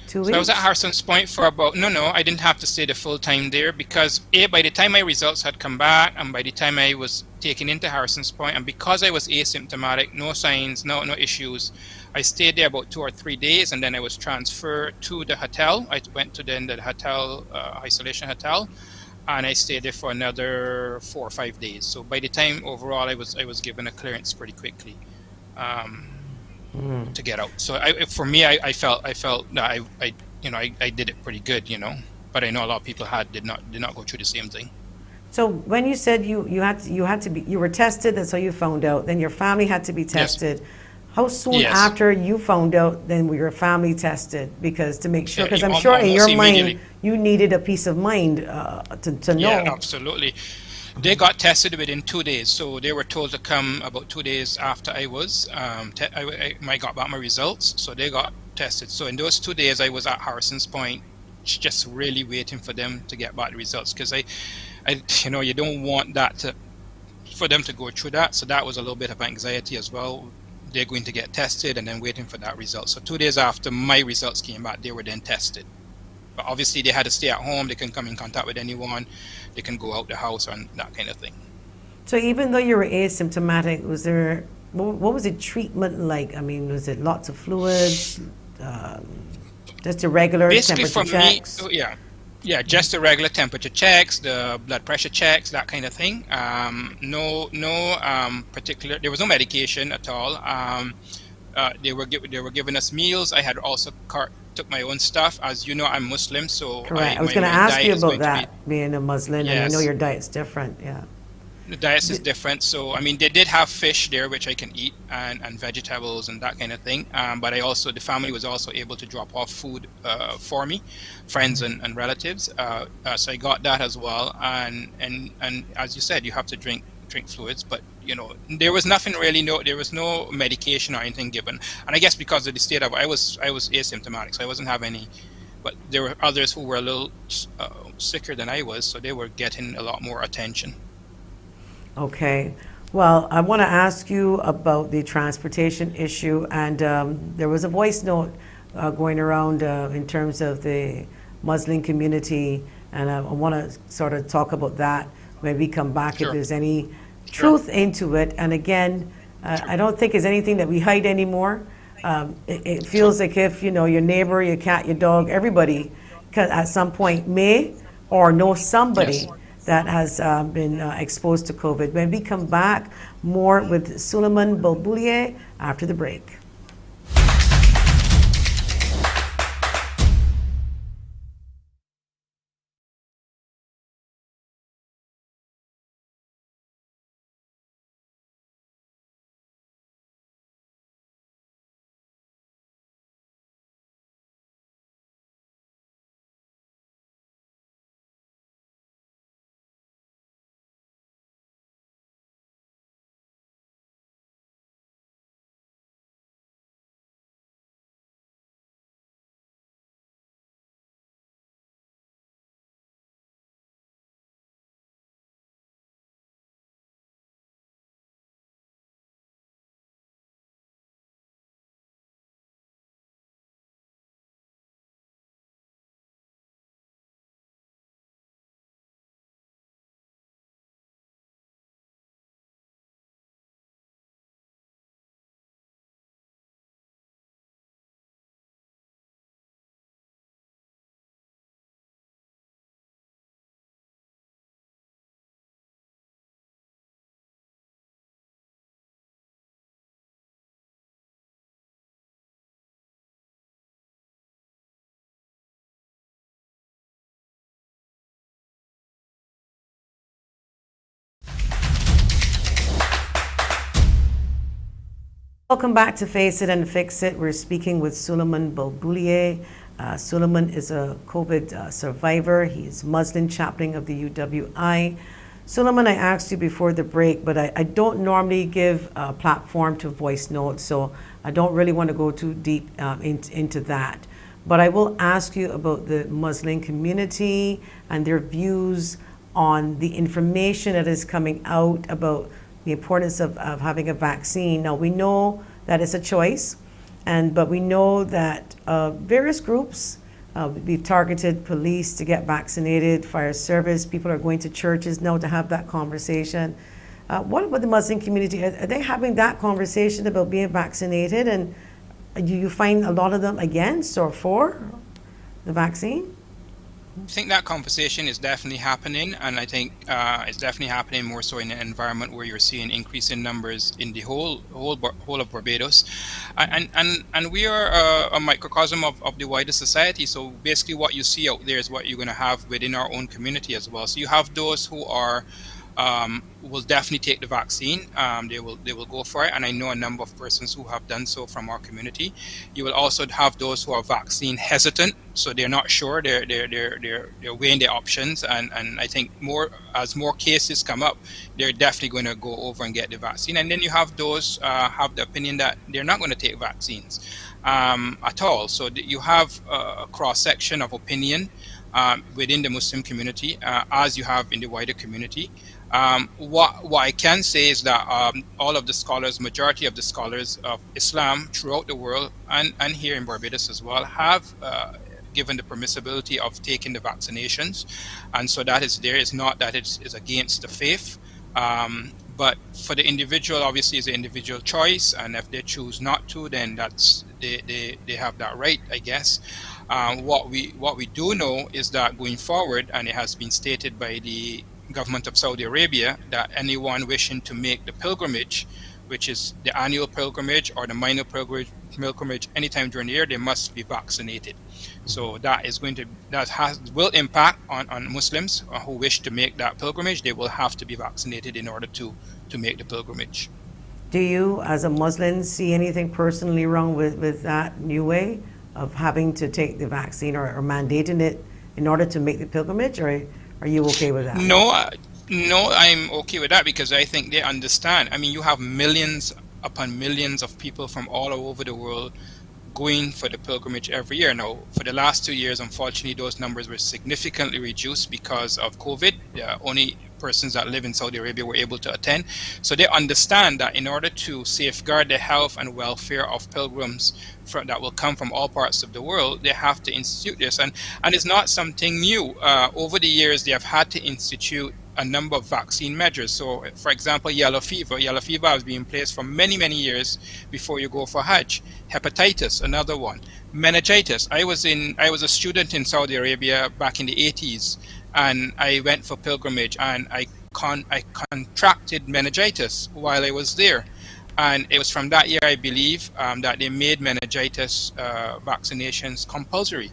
2 So I was at weeks? Harson's Point for about, no, I didn't have to stay the full time there because by the time my results had come back and by the time I was taken into Harson's Point and because I was asymptomatic, no signs, no issues, I stayed there about 2 or 3 days and then I was transferred to the hotel. I went to the hotel, isolation hotel, and I stayed there for another 4 or 5 days. So by the time overall I was given a clearance pretty quickly. To get out. So for me, I felt that I did it pretty good, But I know a lot of people did not go through the same thing. So when you said you were tested, and so you found out, then your family had to be Yes. tested. How soon Yes. after you found out, then were your family tested? Because to make sure, because I'm sure in Almost your mind, immediately. you needed a peace of mind to Yeah, know. absolutely. They got tested within 2 days, so they were told to come about 2 days after I was. I got back my results, so they got tested. So in those 2 days, I was at Harrison's Point, just really waiting for them to get back the results because you don't want for them to go through that. So that was a little bit of anxiety as well. They're going to get tested and then waiting for that result. So 2 days after my results came back, they were then tested. But obviously they had to stay at home. They couldn't come in contact with anyone. They can go out the house and that kind of thing. So even though you were asymptomatic, what was the treatment like? I mean, was it lots of fluids, just a regular Basically temperature for me, checks? yeah, just the regular temperature checks, the blood pressure checks, that kind of thing. No particular. There was no medication at all. They were giving us meals. I had also took my own stuff. As you know, I'm Muslim, so Correct. I was my going to ask diet you is about going to be. that, being a Muslim, and I know Yes. your diet's different. Yeah. The diet is different, so I mean they did have fish there which I can eat and vegetables and that kind of thing. But the family was also able to drop off food for me, friends and relatives. So I got that as well. And as you said, you have to drink fluids, but there was nothing really. There was no medication or anything given. And I guess because of the state I was asymptomatic, so I wasn't having any. But there were others who were a little sicker than I was, so they were getting a lot more attention. Okay. Well, I want to ask you about the transportation issue, and there was a voice note going around in terms of the Muslim community, and I want to sort of talk about that. Maybe come back if Sure. there's any Sure. truth into it. And again, I don't think it's anything that we hide anymore. It feels like if your neighbor, your cat, your dog, everybody, at some point may or know somebody. Yes. That has been exposed to COVID. Maybe come back more with Suleiman Bulboulier after the break. Welcome back to Face It and Fix It. We're speaking with Suleiman Bulboulier. Suleiman is a COVID survivor. He's Muslim chaplain of the UWI. Suleiman, I asked you before the break, but I don't normally give a platform to voice notes, so I don't really want to go too deep into that. But I will ask you about the Muslim community and their views on the information that is coming out about the importance of having a vaccine. Now, we know that it's a choice, But we know that various groups, we've targeted police to get vaccinated, fire service, people are going to churches now to have that conversation. What about the Muslim community? Are they having that conversation about being vaccinated? And do you find a lot of them against or for the vaccine? I think that conversation is definitely happening, and I think it's definitely happening more so in an environment where you're seeing increase in numbers in the whole of Barbados, and we are a microcosm of the wider society. So basically, what you see out there is what you're going to have within our own community as well. So you have those who are will definitely take the vaccine. They will go for it, and I know a number of persons who have done so from our community. You will also have those who are vaccine hesitant, so they're not sure. They're weighing their options, and I think as more cases come up, they're definitely going to go over and get the vaccine. And then you have those have the opinion that they're not going to take vaccines at all. So you have a cross section of opinion within the Muslim community, as you have in the wider community. What I can say is that all of the scholars, majority of the scholars of Islam throughout the world and here in Barbados as well, have given the permissibility of taking the vaccinations. And so that is there. It's not that it is against the faith. But for the individual, obviously, it's an individual choice. And if they choose not to, then they have that right, I guess. What we do know is that going forward, and it has been stated by the government of Saudi Arabia, that anyone wishing to make the pilgrimage, which is the annual pilgrimage or the minor pilgrimage anytime during the year, they must be vaccinated. So that will impact on Muslims who wish to make that pilgrimage. They will have to be vaccinated in order to make the pilgrimage. Do you, as a Muslim, see anything personally wrong with that new way of having to take the vaccine or mandating it in order to make the pilgrimage, or are you okay with that? No, I'm okay with that because I think they understand. I mean, you have millions upon millions of people from all over the world going for the pilgrimage every year. Now, for the last 2 years, unfortunately, those numbers were significantly reduced because of COVID. Only persons that live in Saudi Arabia were able to attend. So they understand that in order to safeguard the health and welfare of pilgrims that will come from all parts of the world, they have to institute this. And it's not something new. Over the years, they have had to institute a number of vaccine measures. So, for example, yellow fever has been in place for many, many years before you go for Hajj. Hepatitis, another one. Meningitis. I was a student in Saudi Arabia back in the 80s, and I went for pilgrimage, and I contracted meningitis while I was there. And it was from that year, I believe, that they made meningitis vaccinations compulsory.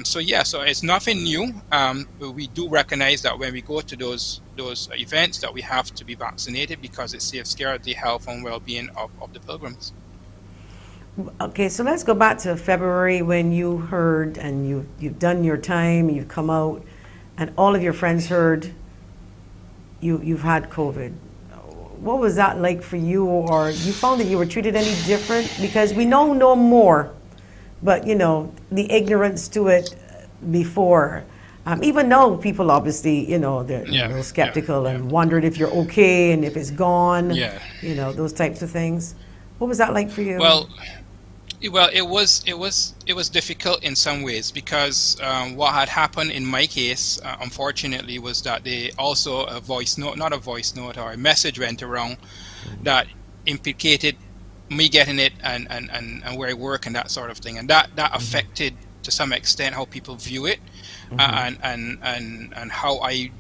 So it's nothing new. We do recognize that when we go to those events that we have to be vaccinated because it safeguards the health and well-being of the pilgrims. Okay, so let's go back to February when you heard and you've done your time, you've come out, and all of your friends heard you've had COVID. What was that like for you, or you found that you were treated any different? Because we know no more, but the ignorance to it before. Even though people obviously, they're a little skeptical and wondered if you're okay and if it's gone, those types of things. What was that like for you? Well, it was difficult in some ways because what had happened in my case, unfortunately, was that they also not a voice note or a message went around that implicated me getting it and where I work and that sort of thing, and that affected to some extent how people view it, and how I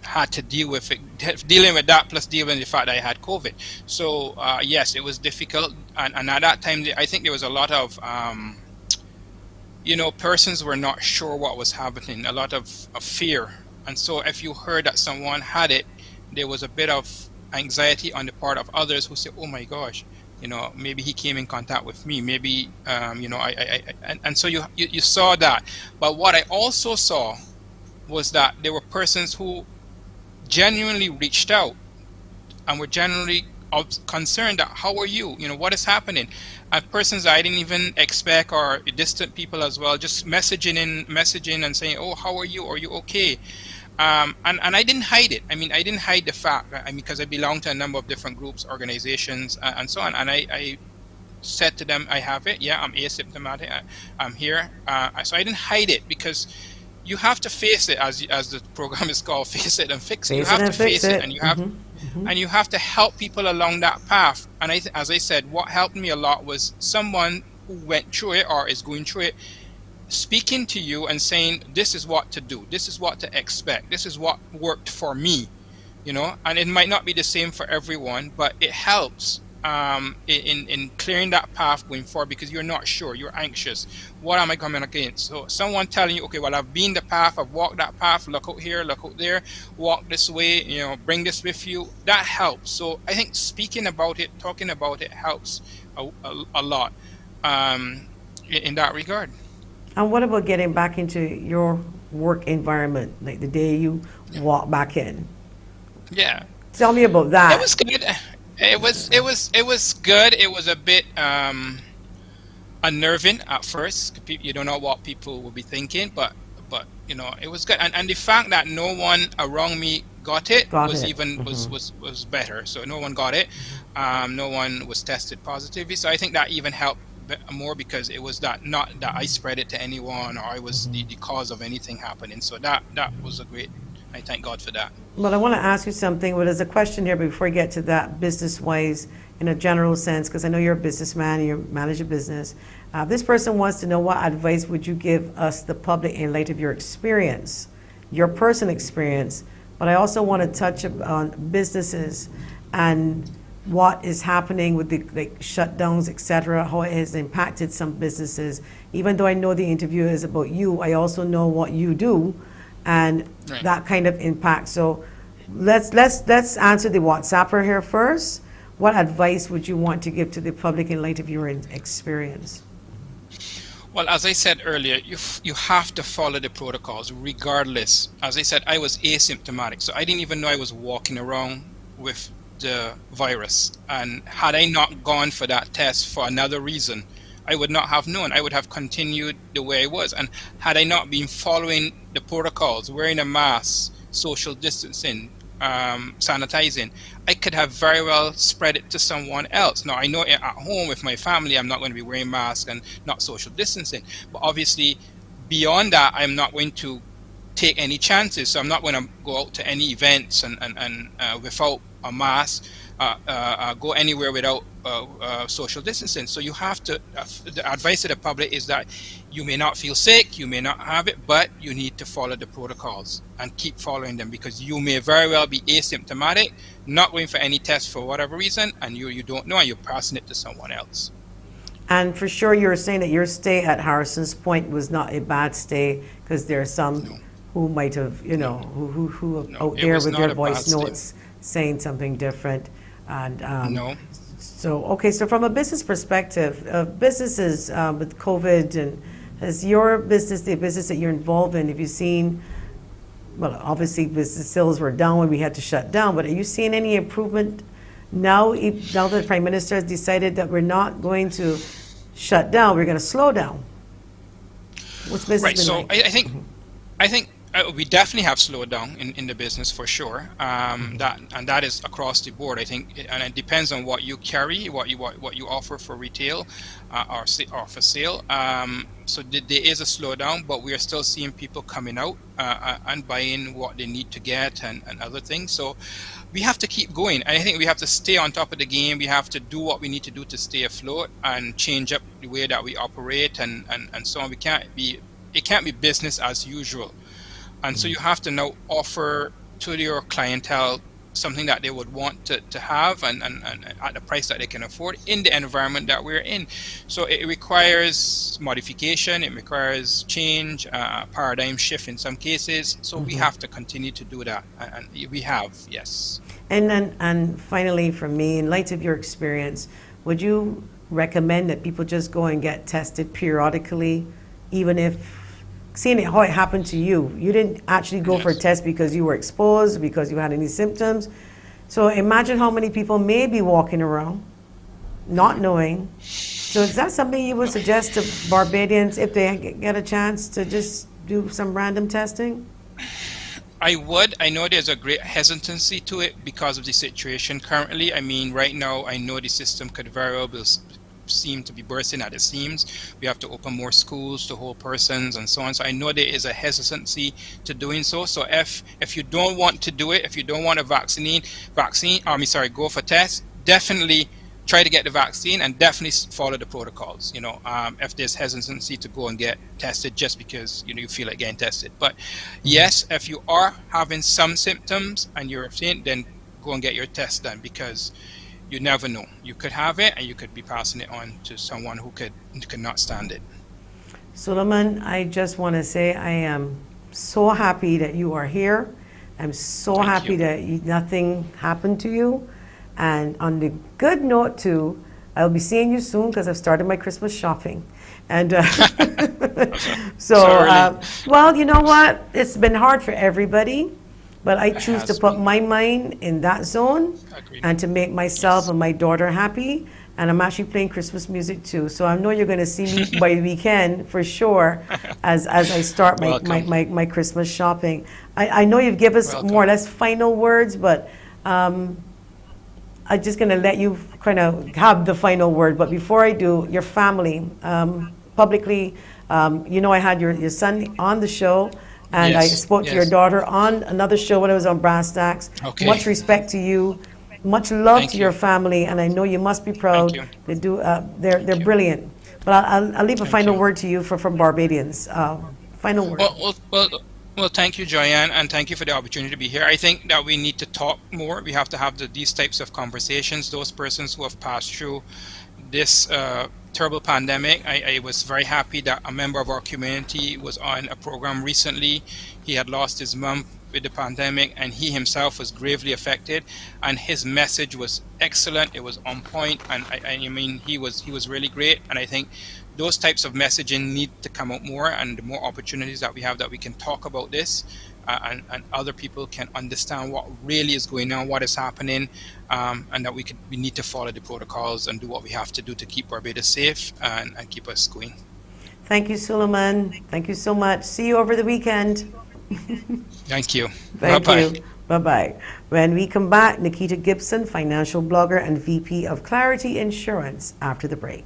had to dealing with that, plus dealing with the fact that I had COVID. So yes, it was difficult, and at that time I think there was a lot of persons were not sure what was happening, a lot of fear, and so if you heard that someone had it, there was a bit of anxiety on the part of others who said, oh my gosh, maybe he came in contact with me, maybe and so you saw that. But what I also saw was that there were persons who genuinely reached out and were genuinely concerned that how are you, what is happening, and persons I didn't even expect, or distant people as well, just messaging and saying, oh, how are you okay? And I didn't hide it. I mean, I didn't hide the fact, because I belong to a number of different groups, organizations, and so on, and I said to them, I have it. Yeah, I'm asymptomatic. I'm here. So I didn't hide it, because you have to face it, as the program is called, face it and fix it. You Face it have to and fix face it, it. and you have to help people along that path. And as I said, what helped me a lot was someone who went through it or is going through it, speaking to you and saying, this is what to do, this is what to expect, this is what worked for me, and it might not be the same for everyone, but it helps in clearing that path going forward, because you're not sure, you're anxious. What am I coming against? So someone telling you, okay, well, I've been the path, I've walked that path, look out here, look out there, walk this way, bring this with you, that helps. So I think speaking about it, talking about it helps a lot in that regard. And what about getting back into your work environment, like the day you walk back in? Yeah. Tell me about that. It was good. It was good. It was a bit unnerving at first. You don't know what people will be thinking, but it was good. And the fact that no one around me got it was better. So no one got it. No one was tested positively. So I think that even helped more, because it was not that I spread it to anyone, or I was the cause of anything happening. So that was a great. I thank God for that. Well, I want to ask you something. Well, there's a question here before we get to that, business-wise, in a general sense, because I know you're a businessman and you manage a business. This person wants to know, what advice would you give us, the public, in light of your experience, your personal experience? But I also want to touch on businesses and what is happening with the shutdowns, et cetera, how it has impacted some businesses. Even though I know the interview is about you, I also know what you do, and that kind of impact. So let's answer the WhatsApper here first. What advice would you want to give to the public in light of your experience? Well, as I said earlier, you have to follow the protocols regardless. As I said, I was asymptomatic, so I didn't even know I was walking around with the virus. And had I not gone for that test for another reason, I would not have known. I would have continued the way I was. And had I not been following the protocols, wearing a mask, social distancing, sanitizing, I could have very well spread it to someone else. Now, I know at home with my family, I'm not going to be wearing masks and not social distancing. But obviously, beyond that, I'm not going to take any chances. So I'm not going to go out to any events and without a mask, go anywhere without social distancing. So you have to, the advice to the public is that you may not feel sick, you may not have it, but you need to follow the protocols and keep following them, because you may very well be asymptomatic, not going for any test for whatever reason, and you don't know, and you're passing it to someone else. And for sure, you were saying that your stay at Harrison's Point was not a bad stay, because there are some who might have, who out there with their voice notes saying something different. And so from a business perspective, businesses with COVID, and has your business, the business that you're involved in, have you seen, well, obviously business sales were down when we had to shut down, but are you seeing any improvement now that the Prime Minister has decided that we're not going to shut down, we're going to slow down? What's business been so like? I think we definitely have slowed down in the business for sure. That is across the board. I think, and it depends on what you carry, what you offer for retail or for sale. So there is a slowdown, but we are still seeing people coming out and buying what they need to get and other things. So we have to keep going. And I think we have to stay on top of the game. We have to do what we need to do to stay afloat and change up the way that we operate and so on. It can't be business as usual. And so you have to now offer to your clientele something that they would want to have and at the price that they can afford in the environment that we're in. So it requires modification, it requires change, paradigm shift in some cases. So we have to continue to do that. And we have, yes. And finally, from me, in light of your experience, would you recommend that people just go and get tested periodically, even if, seeing how it happened to you, you didn't actually go for a test because you were exposed, because you had any symptoms. So imagine how many people may be walking around not knowing. So is that something you would suggest to Barbadians if they get a chance to just do some random testing? I would. I know there's a great hesitancy to it because of the situation currently. I mean, right now, I know the system could very well seem to be bursting at the seams. We have to open more schools to whole persons and so on. So I know there is a hesitancy to doing so. So if you don't want to do it, if you don't want to go for tests, definitely try to get the vaccine and definitely follow the protocols. If there's hesitancy to go and get tested just because you feel like getting tested. But yes, if you are having some symptoms and you're faint, then go and get your test done, because you never know. You could have it and you could be passing it on to someone who could not stand it. Suleiman, I just want to say I am so happy that you are here. I'm so Thank happy you. that nothing happened to you. And on the good note too, I'll be seeing you soon because I've started my Christmas shopping. And so, Sorry. well, you know what? It's been hard for everybody, but I It choose to has put been. my mind in that zone Agreed. and to make myself Yes. and my daughter happy. And I'm actually playing Christmas music too. So I know you're going to see me by the weekend for sure as I start Welcome. my Christmas shopping. I know you've given us more or Welcome. less final words, but I'm just going to let you kind of have the final word. But before I do, your family, publicly, I had your son on the show, and I Yes. spoke to your Yes. daughter on another show when I was on Brass Stacks. Okay. Much respect to you, much love Thank to you. your family, and I know you must be Thank proud. you. They do. They're Thank you. brilliant. But I'll leave a Thank final you. word to you from Barbadians. Final word. Well, thank you, Joyanne, and thank you for the opportunity to be here. I think that we need to talk more. We have to have these types of conversations. Those persons who have passed through this terrible pandemic. I was very happy that a member of our community was on a program recently. He had lost his mom with the pandemic, and he himself was gravely affected. And his message was excellent. It was on point, and I mean, he was really great. And I think those types of messaging need to come out more, and the more opportunities that we have that we can talk about this, and other people can understand what really is going on, what is happening, and that we need to follow the protocols and do what we have to do to keep Barbados safe and keep us going. Thank you, Suleiman. Thank you so much. See you over the weekend. Thank you. Thank Bye-bye. you. Bye-bye. When we come back, Nikita Gibson, financial blogger and VP of Clarity Insurance, after the break.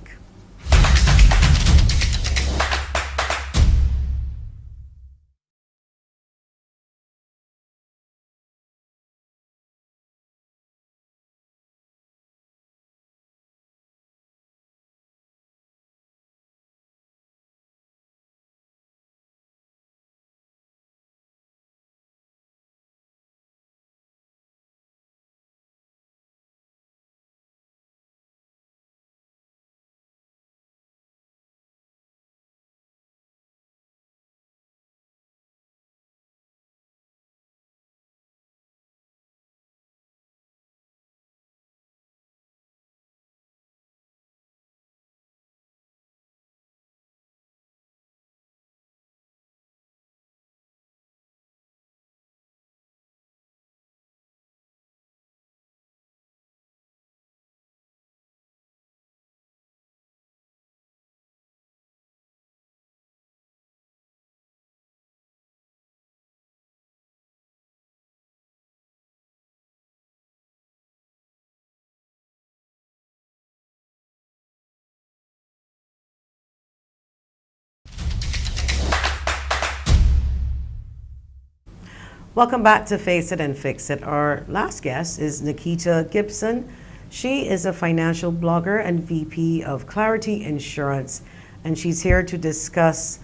Welcome back to Face It and Fix It. Our last guest is Nikita Gibson. She is a financial blogger and VP of Clarity Insurance, and she's here to discuss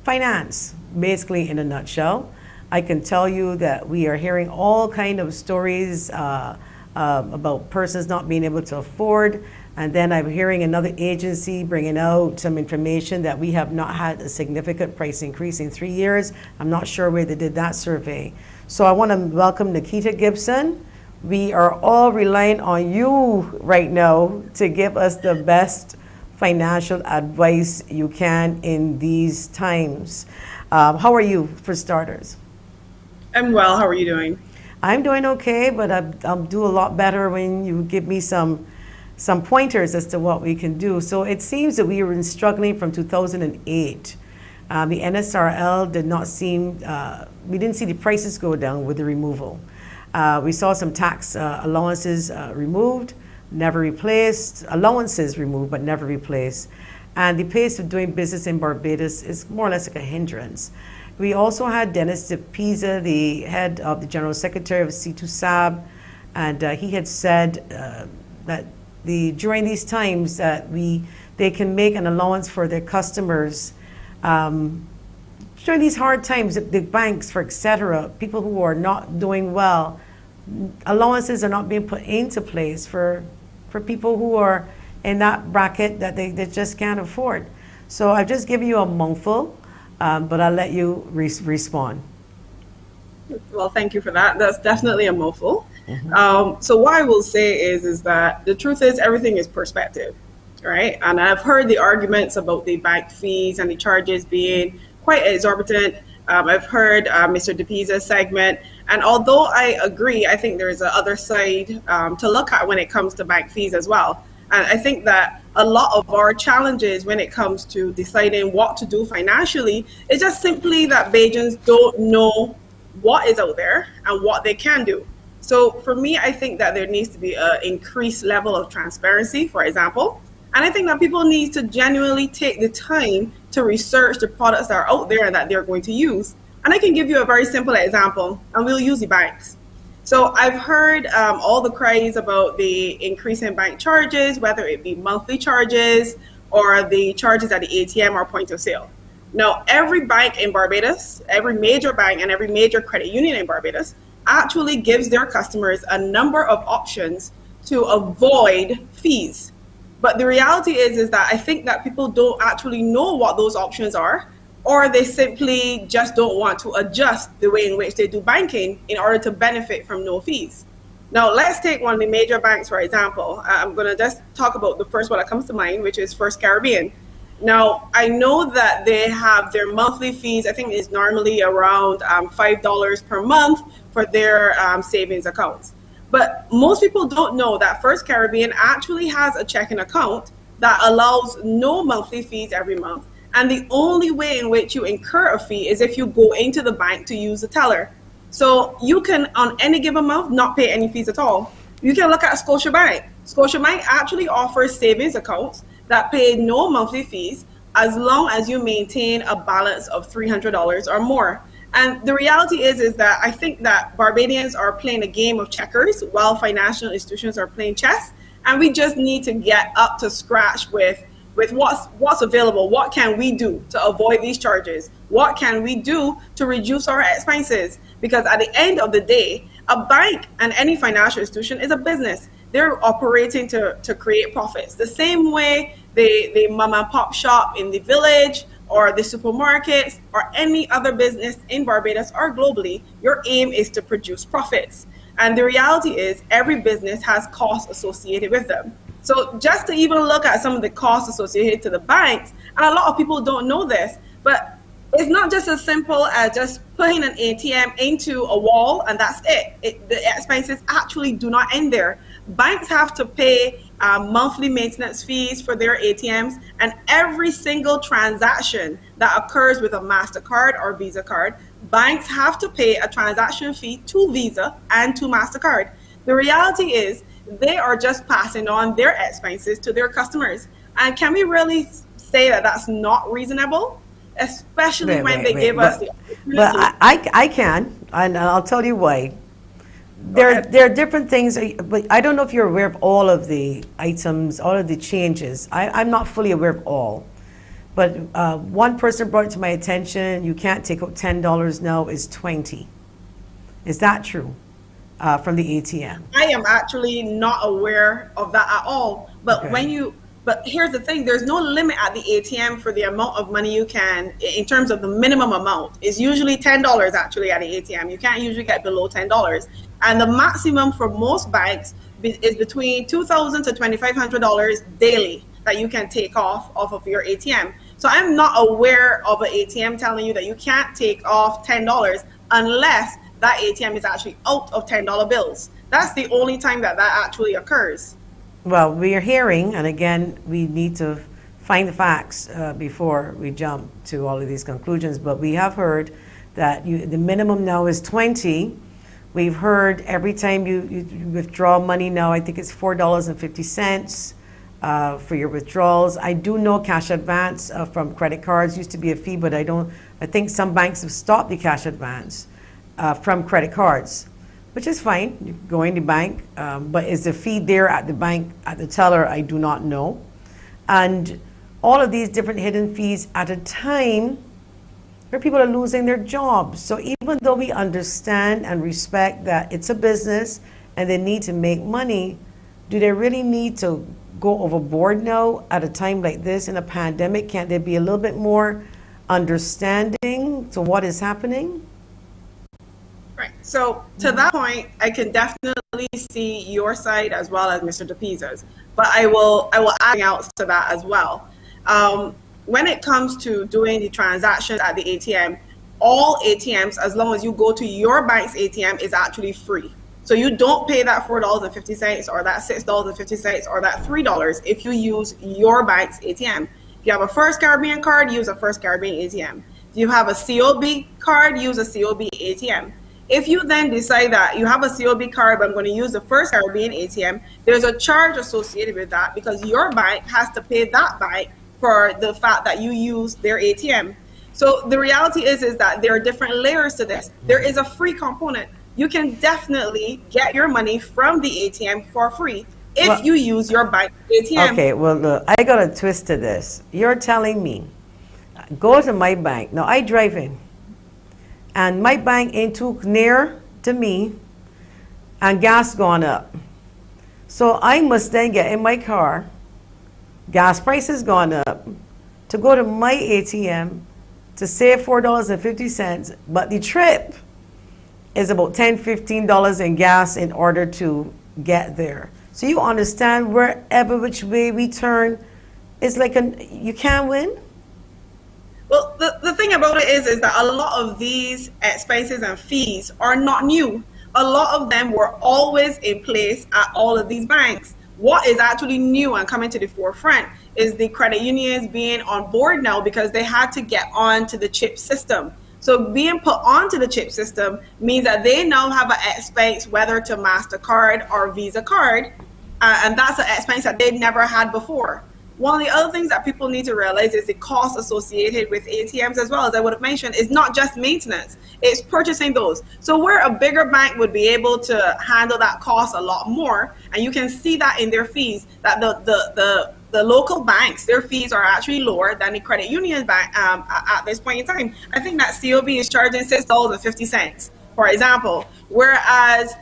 finance, basically in a nutshell. I can tell you that we are hearing all kind of stories about persons not being able to afford. And then I'm hearing another agency bringing out some information that we have not had a significant price increase in 3 years. I'm not sure where they did that survey. So I want to welcome Nikita Gibson. We are all relying on you right now to give us the best financial advice you can in these times. How are you, for starters? I'm well. How are you doing? I'm doing okay, but I'll do a lot better when you give me some pointers as to what we can do. So it seems that we were struggling from 2008. The NSRL did not seem, we didn't see the prices go down with the removal. We saw some tax allowances removed, never replaced, allowances removed but never replaced. And the pace of doing business in Barbados is more or less like a hindrance. We also had Dennis DePisa, the head of the General Secretary of C2SAB, and he had said that during these times that they can make an allowance for their customers during these hard times. The banks, for etc., people who are not doing well, allowances are not being put into place for people who are in that bracket that they just can't afford. So I've just given you a mouthful, but I'll let you respond. Well, thank you for that. That's definitely a mouthful. So what I will say is that the truth is everything is perspective, right? And I've heard the arguments about the bank fees and the charges being quite exorbitant. I've heard Mr. DePisa's segment, and although I agree, I think there's a other side to look at when it comes to bank fees as well. And I think that a lot of our challenges when it comes to deciding what to do financially is just simply that Bajans don't know what is out there and what they can do. So for me, I think that there needs to be an increased level of transparency, for example. And I think that people need to genuinely take the time to research the products that are out there and that they're going to use. And I can give you a very simple example, and we'll use the banks. So I've heard all the cries about the increase in bank charges, whether it be monthly charges or the charges at the ATM or point of sale. Now, every bank in Barbados, every major bank and every major credit union in Barbados actually gives their customers a number of options to avoid fees. But the reality is that I think that people don't actually know what those options are, or they simply just don't want to adjust the way in which they do banking in order to benefit from no fees. Now, let's take one of the major banks, for example. I'm going to just talk about the first one that comes to mind, which is First Caribbean. Now, I know that they have their monthly fees, I think is normally around $5 per month for their savings accounts. But most people don't know that First Caribbean actually has a checking account that allows no monthly fees every month. And the only way in which you incur a fee is if you go into the bank to use the teller. So you can, on any given month, not pay any fees at all. You can look at Scotiabank. Scotiabank actually offers savings accounts that pay no monthly fees as long as you maintain a balance of $300 or more. And the reality is that I think that Barbadians are playing a game of checkers while financial institutions are playing chess. And we just need to get up to scratch with what's available. What can we do to avoid these charges? What can we do to reduce our expenses? Because at the end of the day, a bank and any financial institution is a business. They're operating to create profits. The same way the mom and pop shop in the village or the supermarkets or any other business in Barbados or globally, your aim is to produce profits. And the reality is every business has costs associated with them. So just to even look at some of the costs associated to the banks, and a lot of people don't know this, but it's not just as simple as just putting an ATM into a wall and that's it. The expenses actually do not end there. Banks have to pay monthly maintenance fees for their ATMs, and every single transaction that occurs with a MasterCard or Visa card, banks have to pay a transaction fee to Visa and to MasterCard. The reality is they are just passing on their expenses to their customers. And can we really say that that's not reasonable? Especially when they give us the opportunity. But I can, and I'll tell you why. There are different things, but I don't know if you're aware of all of the items, all of the changes. I'm not fully aware of all. But one person brought it to my attention, you can't take out $10 now, is $20. Is that true? From the ATM? I am actually not aware of that at all. But Okay. But here's the thing, there's no limit at the ATM for the amount of money you can, in terms of the minimum amount. It's usually $10 actually at the ATM. You can't usually get below $10. And the maximum for most banks is between $2,000 to $2,500 daily that you can take off of your ATM. So I'm not aware of an ATM telling you that you can't take off $10 unless that ATM is actually out of $10 bills. That's the only time that actually occurs. Well, we are hearing, and again, we need to find the facts before we jump to all of these conclusions, but we have heard that the minimum now is 20, We've heard every time you withdraw money now, I think it's $4.50 for your withdrawals. I do know cash advance from credit cards used to be a fee, but I think some banks have stopped the cash advance from credit cards, which is fine. You go in the bank, but is the fee there at the bank, at the teller? I do not know. And all of these different hidden fees at a time where people are losing their jobs. So even though we understand and respect that it's a business and they need to make money, do they really need to go overboard now at a time like this in a pandemic? Can't there be a little bit more understanding to what is happening? Right. So to that point, I can definitely see your side as well as Mr. DePisa's, but I will add out to that as well. When it comes to doing the transactions at the ATM, all ATMs, as long as you go to your bank's ATM, is actually free. So you don't pay that $4.50 or that $6.50 or that $3 if you use your bank's ATM. If you have a First Caribbean card, use a First Caribbean ATM. If you have a COB card, use a COB ATM. If you then decide that you have a COB card, but I'm going to use the First Caribbean ATM, there's a charge associated with that because your bank has to pay that bank for the fact that you use their ATM. So the reality is that there are different layers to this. There is a free component. You can definitely get your money from the ATM for free if you use your bank ATM. Okay, well, look, I got a twist to this. You're telling me, go to my bank. Now, I drive in, and my bank ain't too near to me, and gas gone up. So I must then get in my car, gas prices gone up, to go to my ATM to save $4.50, but the trip is about $10, $15 in gas in order to get there. So you understand, wherever which way we turn, it's like you can't win. Well, the thing about it is that a lot of these expenses and fees are not new. A lot of them were always in place at all of these banks. What is actually new and coming to the forefront is the credit unions being on board now because they had to get onto the chip system. So being put onto the chip system means that they now have an expense whether to MasterCard or Visa card, and that's an expense that they never had before. One of the other things that people need to realize is the cost associated with ATMs as well, as I would have mentioned, is not just maintenance, it's purchasing those. So where a bigger bank would be able to handle that cost a lot more, and you can see that in their fees, that the local banks, their fees are actually lower than the credit union bank at this point in time. I think that COB is charging $6.50, for example, whereas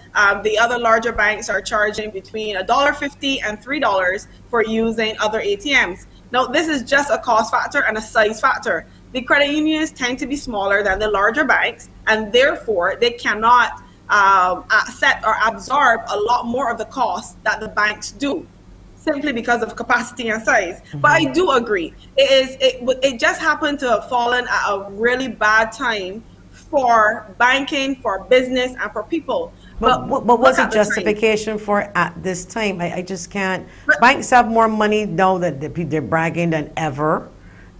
the other larger banks are charging between $1.50 and $3 for using other ATMs. Now, this is just a cost factor and a size factor. The credit unions tend to be smaller than the larger banks, and therefore they cannot accept or absorb a lot more of the costs that the banks do, simply because of capacity and size. Mm-hmm. But I do agree, it just happened to have fallen at a really bad time for banking, for business, and for people. But what's the justification for at this time? I just can't. Banks have more money now that they're bragging than ever,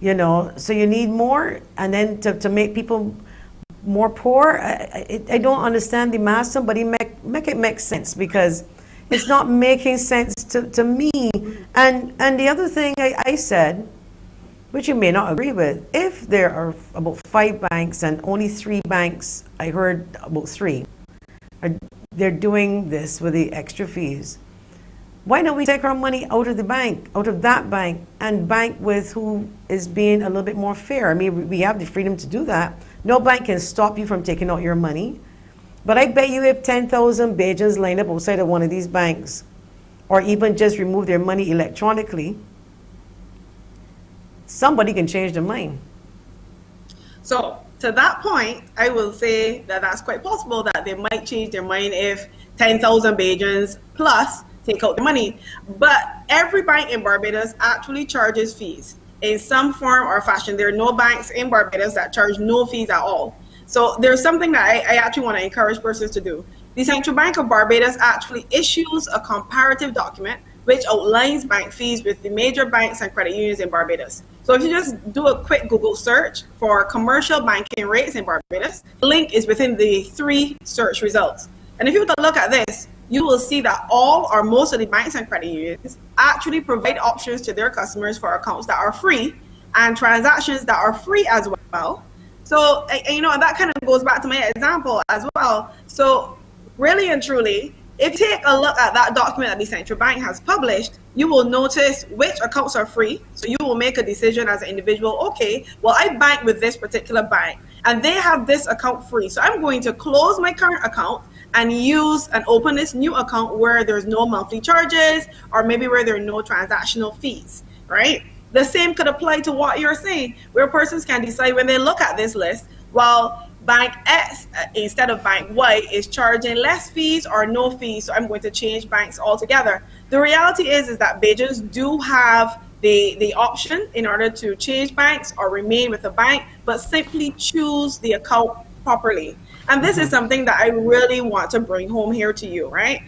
so you need more, and then to make people more poor. I don't understand the math. Somebody make it make sense, because it's not making sense to me. And the other thing I said, which you may not agree with, if there are about 5 banks and only 3 banks, I heard about 3, they're doing this with the extra fees, why don't we take our money out of the bank, out of that bank, and bank with who is being a little bit more fair? I mean, we have the freedom to do that. No bank can stop you from taking out your money. But I bet you if 10,000 Bajans line up outside of one of these banks, or even just remove their money electronically, somebody can change their mind. So to that point, I will say that that's quite possible that they might change their mind if 10,000 Bajans plus take out the money. But every bank in Barbados actually charges fees in some form or fashion. There are no banks in Barbados that charge no fees at all. So there's something that I actually want to encourage persons to do. The Central Bank of Barbados actually issues a comparative document which outlines bank fees with the major banks and credit unions in Barbados. So if you just do a quick Google search for commercial banking rates in Barbados, the link is within the 3 search results. And if you were to look at this, you will see that all or most of the banks and credit unions actually provide options to their customers for accounts that are free and transactions that are free as well. So, and that kind of goes back to my example as well. So really and truly, if you take a look at that document that the central bank has published, you will notice which accounts are free. So you will make a decision as an individual, okay, well, I bank with this particular bank and they have this account free. So I'm going to close my current account and use and open this new account where there's no monthly charges or maybe where there are no transactional fees, right? The same could apply to what you're saying, where persons can decide when they look at this list, well, Bank X instead of Bank Y is charging less fees or no fees, so I'm going to change banks altogether. The reality is that Bajans do have the option in order to change banks or remain with a bank, but simply choose the account properly. And this is something that I really want to bring home here to you, right?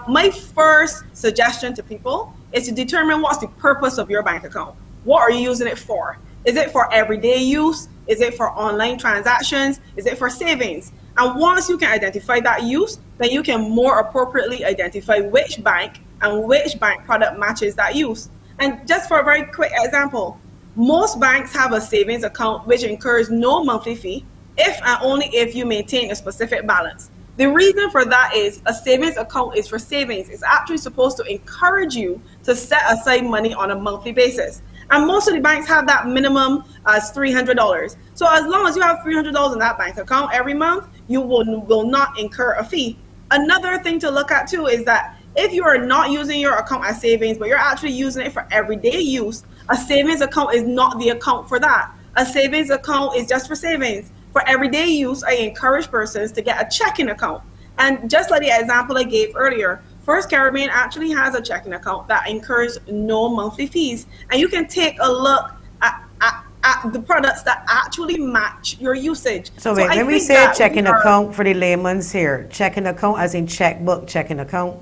My first suggestion to people is to determine what's the purpose of your bank account. What are you using it for? Is it for everyday use? Is it for online transactions? Is it for savings? And once you can identify that use, then you can more appropriately identify which bank and which bank product matches that use. And just for a very quick example, most banks have a savings account which incurs no monthly fee if and only if you maintain a specific balance. The reason for that is a savings account is for savings. It's actually supposed to encourage you to set aside money on a monthly basis. And most of the banks have that minimum as $300. So as long as you have $300 in that bank account every month, you will not incur a fee. Another thing to look at too is that if you are not using your account as savings, but you're actually using it for everyday use, a savings account is not the account for that. A savings account is just for savings. For everyday use, I encourage persons to get a checking account. And just like the example I gave earlier, First Caribbean actually has a checking account that incurs no monthly fees. And you can take a look at the products that actually match your usage. So wait, when we say checking account for the layman's here, checking account as in checkbook checking account?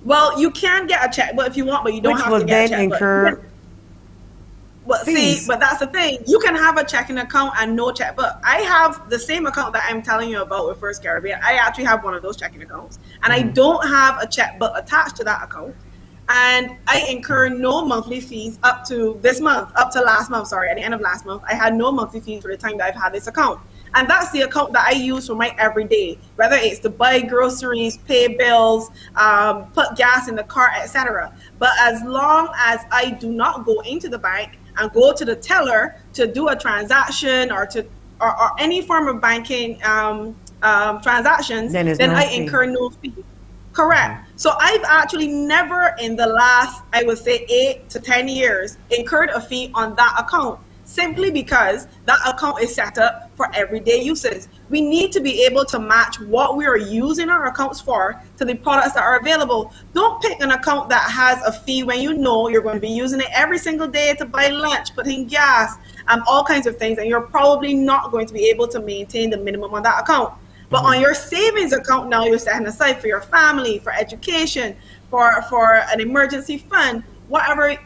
Well, you can get a checkbook if you want, but you don't Which have will to get a then checkbook. incur But fees. see, but that's the thing. You can have a checking account and no checkbook. I have the same account that I'm telling you about with First Caribbean. I actually have one of those checking accounts, and I don't have a checkbook attached to that account. And I incur no monthly fees up to last month, sorry, at the end of last month. I had no monthly fees for the time that I've had this account. And that's the account that I use for my everyday, whether it's to buy groceries, pay bills, put gas in the car, etc. But as long as I do not go into the bank and go to the teller to do a transaction or any form of banking transactions, then I incur no fee. Correct. So I've actually never in the last, I would say 8 to 10 years, incurred a fee on that account, simply because that account is set up for everyday uses. We need to be able to match what we are using our accounts for to the products that are available. Don't pick an account that has a fee when you know you're going to be using it every single day to buy lunch, put in gas, all kinds of things, and you're probably not going to be able to maintain the minimum on that account. But on your savings account now, you're setting aside for your family, for education, for an emergency fund, whatever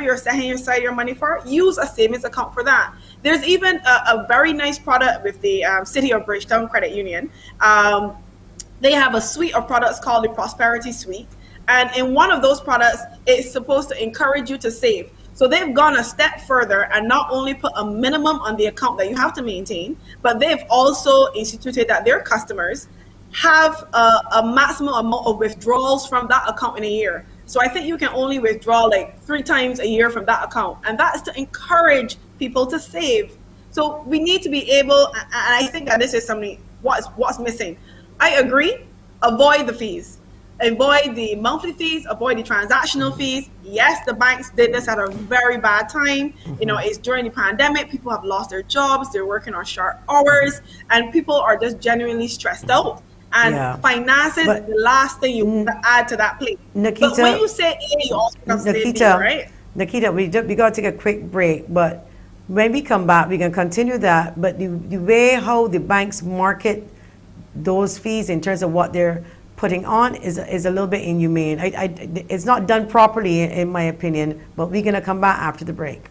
you're setting aside your money for, use a savings account for that. There's even a very nice product with the City of Bridgetown Credit Union. They have a suite of products called the Prosperity Suite. And in one of those products, it's supposed to encourage you to save. So they've gone a step further and not only put a minimum on the account that you have to maintain, but they've also instituted that their customers have a maximum amount of withdrawals from that account in a year. So I think you can only withdraw like 3 times a year from that account. And that is to encourage people to save. So we need to be able, and I think that this is something, what's missing. I agree, avoid the fees. Avoid the monthly fees, avoid the transactional fees. Yes, the banks did this at a very bad time. It's during the pandemic. People have lost their jobs. They're working on short hours, and people are just genuinely stressed out. And finances is the last thing you want to add to that plate. Nikita, but when you say A, you also have to say B, right? Nikita, we got to take a quick break, but when we come back, we can continue that. But the way how the banks market those fees in terms of what they're putting on is a little bit inhumane. It's not done properly, in my opinion, but we're going to come back after the break.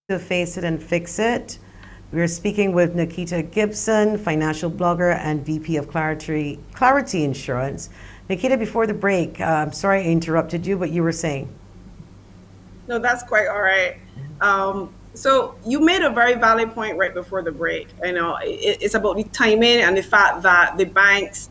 to Face It and Fix It. We're speaking with Nikita Gibson, financial blogger and VP of Clarity Insurance. Nikita, before the break, I'm sorry I interrupted you, but you were saying. No, that's quite all right. So you made a very valid point right before the break. It's about the timing and the fact that the banks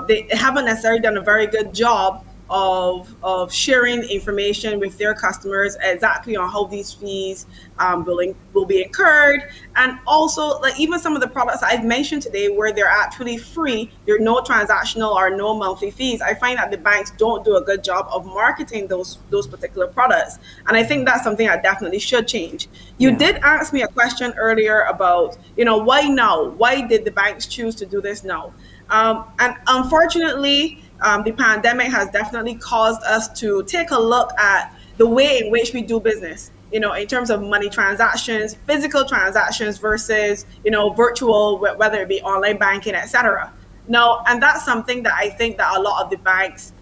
they haven't necessarily done a very good job of sharing information with their customers exactly on how these fees will be incurred, and also like even some of the products I've mentioned today where they're actually free, there are no transactional or no monthly fees. I find that the banks don't do a good job of marketing those particular products, and I think that's something that definitely should change. You did ask me a question earlier about why now? Why did the banks choose to do this now? And unfortunately, the pandemic has definitely caused us to take a look at the way in which we do business, in terms of money transactions, physical transactions versus, virtual, whether it be online banking, etc. No, and that's something that I think that a lot of the banks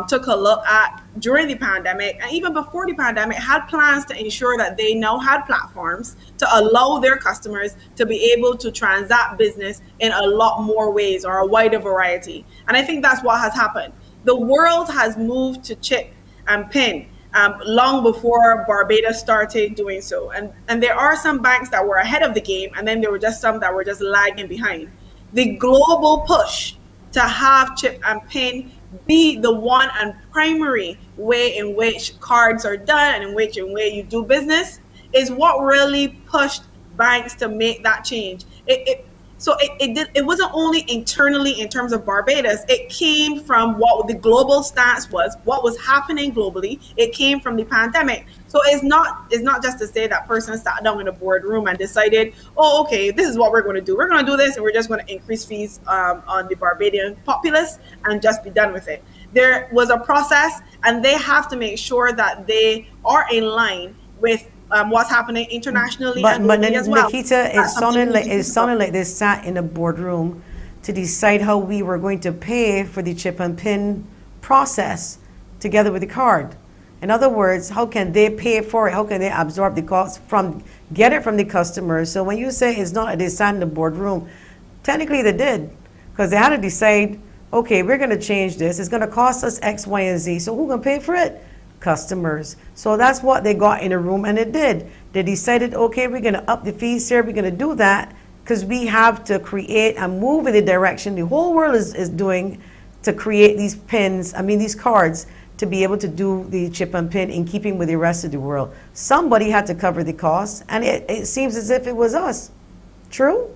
took a look at during the pandemic, and even before the pandemic, had plans to ensure that they now had platforms to allow their customers to be able to transact business in a lot more ways or a wider variety. And I think that's what has happened. The world has moved to chip and PIN long before Barbados started doing so. And there are some banks that were ahead of the game, and then there were just some that were just lagging behind. The global push to have chip and PIN be the one and primary way in which cards are done and in which way you do business is what really pushed banks to make that change. It wasn't only internally in terms of Barbados. It came from what the global stance was, what was happening globally. It came from the pandemic. So it's not just to say that person sat down in a boardroom and decided, oh, okay, this is what we're going to do. We're going to do this, and we're just going to increase fees on the Barbadian populace and just be done with it. There was a process, and they have to make sure that they are in line with what's happening internationally and globally as well. Nikita, it sounded like they sat in a boardroom to decide how we were going to pay for the chip and PIN process together with the card. In other words, how can they pay for it? How can they absorb the cost get it from the customer? So when you say it's not they sat in the boardroom, technically they did, because they had to decide, okay, we're going to change this. It's going to cost us X, Y, and Z. So who's going to pay for it? Customers. So that's what they got in a room, and it did. They decided, okay, we're going to up the fees here. We're going to do that because we have to create and move in the direction the whole world is doing to create these cards to be able to do the chip and PIN in keeping with the rest of the world. Somebody had to cover the cost, and it seems as if it was us. True?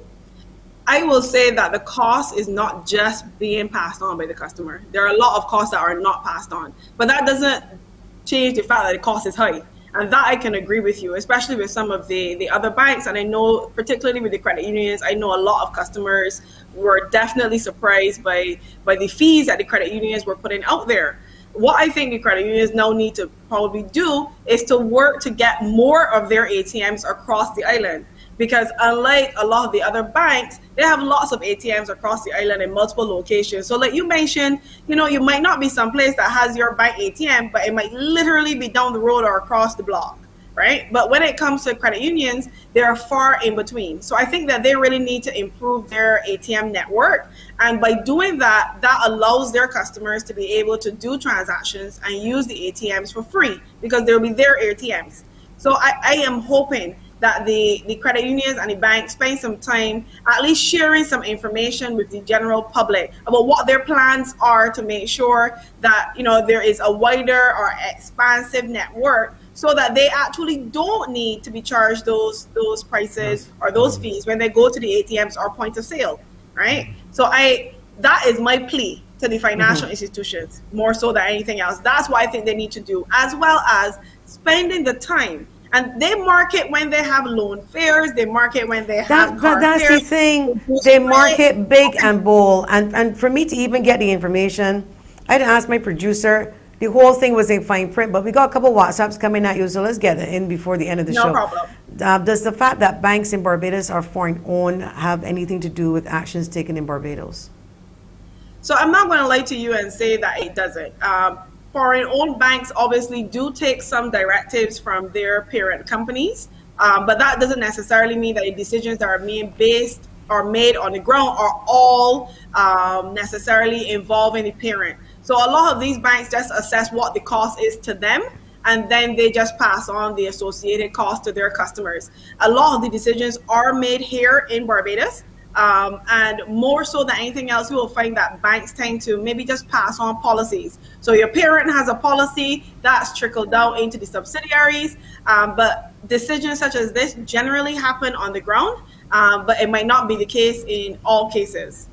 I will say that the cost is not just being passed on by the customer. There are a lot of costs that are not passed on, but that doesn't change the fact that the cost is high. And that I can agree with you, especially with some of the other banks. And I know, particularly with the credit unions, I know a lot of customers were definitely surprised by the fees that the credit unions were putting out there. What I think the credit unions now need to probably do is to work to get more of their ATMs across the island. Because unlike a lot of the other banks, they have lots of ATMs across the island in multiple locations. So like you mentioned, you might not be someplace that has your bank ATM, but it might literally be down the road or across the block, right? But when it comes to credit unions, they're far in between. So I think that they really need to improve their ATM network. And by doing that, that allows their customers to be able to do transactions and use the ATMs for free because they'll be their ATMs. So I am hoping that the credit unions and the banks spend some time at least sharing some information with the general public about what their plans are to make sure that there is a wider or expansive network so that they actually don't need to be charged those prices or those fees when they go to the ATMs or point of sale, right? So that is my plea to the financial institutions more so than anything else. That's what I think they need to do, as well as spending the time. And they market when they have loan fairs. They market when they have car But that's fairs. the thing. They market big and bold. And for me to even get the information, I had to ask my producer. The whole thing was in fine print, but we got a couple WhatsApps coming at you, so let's get it in before the end of the show. No problem. Does the fact that banks in Barbados are foreign-owned have anything to do with actions taken in Barbados? So I'm not going to lie to you and say that it doesn't. Foreign-owned banks obviously do take some directives from their parent companies, But that doesn't necessarily mean that the decisions that are made on the ground are all necessarily involving the parent. So a lot of these banks just assess what the cost is to them, and then they just pass on the associated cost to their customers. A lot of the decisions are made here in Barbados. And more so than anything else, you will find that banks tend to maybe just pass on policies. So your parent has a policy that's trickled down into the subsidiaries, but decisions such as this generally happen on the ground, but it might not be the case in all cases.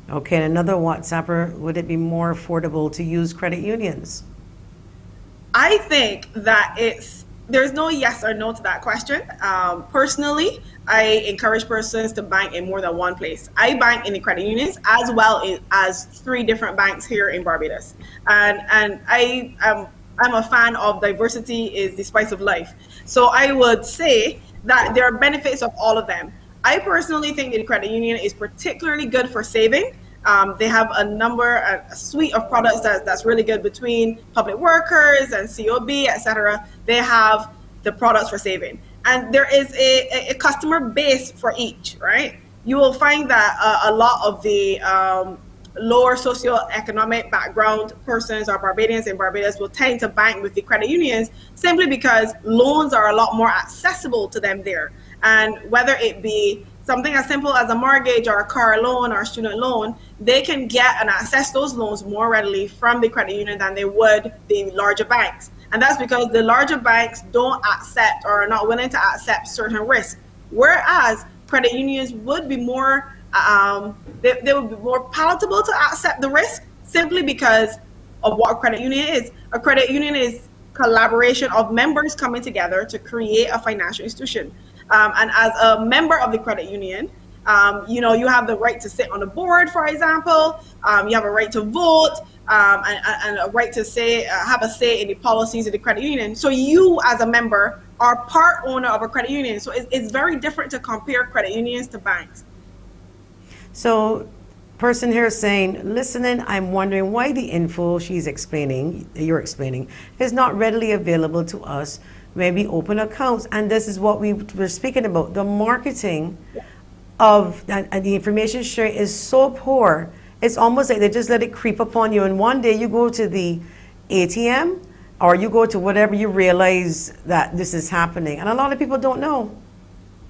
Okay, and another WhatsApper, would it be more affordable to use credit unions? I think that there's no yes or no to that question. Personally, I encourage persons to bank in more than one place. I bank in the credit unions as well as 3 different banks here in Barbados. And I'm a fan of diversity is the spice of life. So I would say that there are benefits of all of them. I personally think that the credit union is particularly good for saving. They have a suite of products that's really good between public workers and COB, etc. They have the products for saving. And there is a customer base for each, right? You will find that a lot of the lower socioeconomic background persons or Barbadians in Barbados will tend to bank with the credit unions simply because loans are a lot more accessible to them there. And whether it be something as simple as a mortgage or a car loan or a student loan, they can get and access those loans more readily from the credit union than they would the larger banks. And that's because the larger banks don't accept or are not willing to accept certain risks, whereas credit unions would be more they would be more palatable to accept the risk simply because of what a credit union is. A credit union is collaboration of members coming together to create a financial institution. And as a member of the credit union, you have the right to sit on the board, for example. You have a right to vote and a right to have a say in the policies of the credit union. So you, as a member, are part owner of a credit union. So it's very different to compare credit unions to banks. So, person here is saying, listening, I'm wondering why the info you're explaining, is not readily available to us when we open accounts. And this is what we were speaking about. The marketing of and the information sharing is so poor. It's almost like they just let it creep upon you. And one day you go to the ATM or you go to whatever, you realize that this is happening. And a lot of people don't know.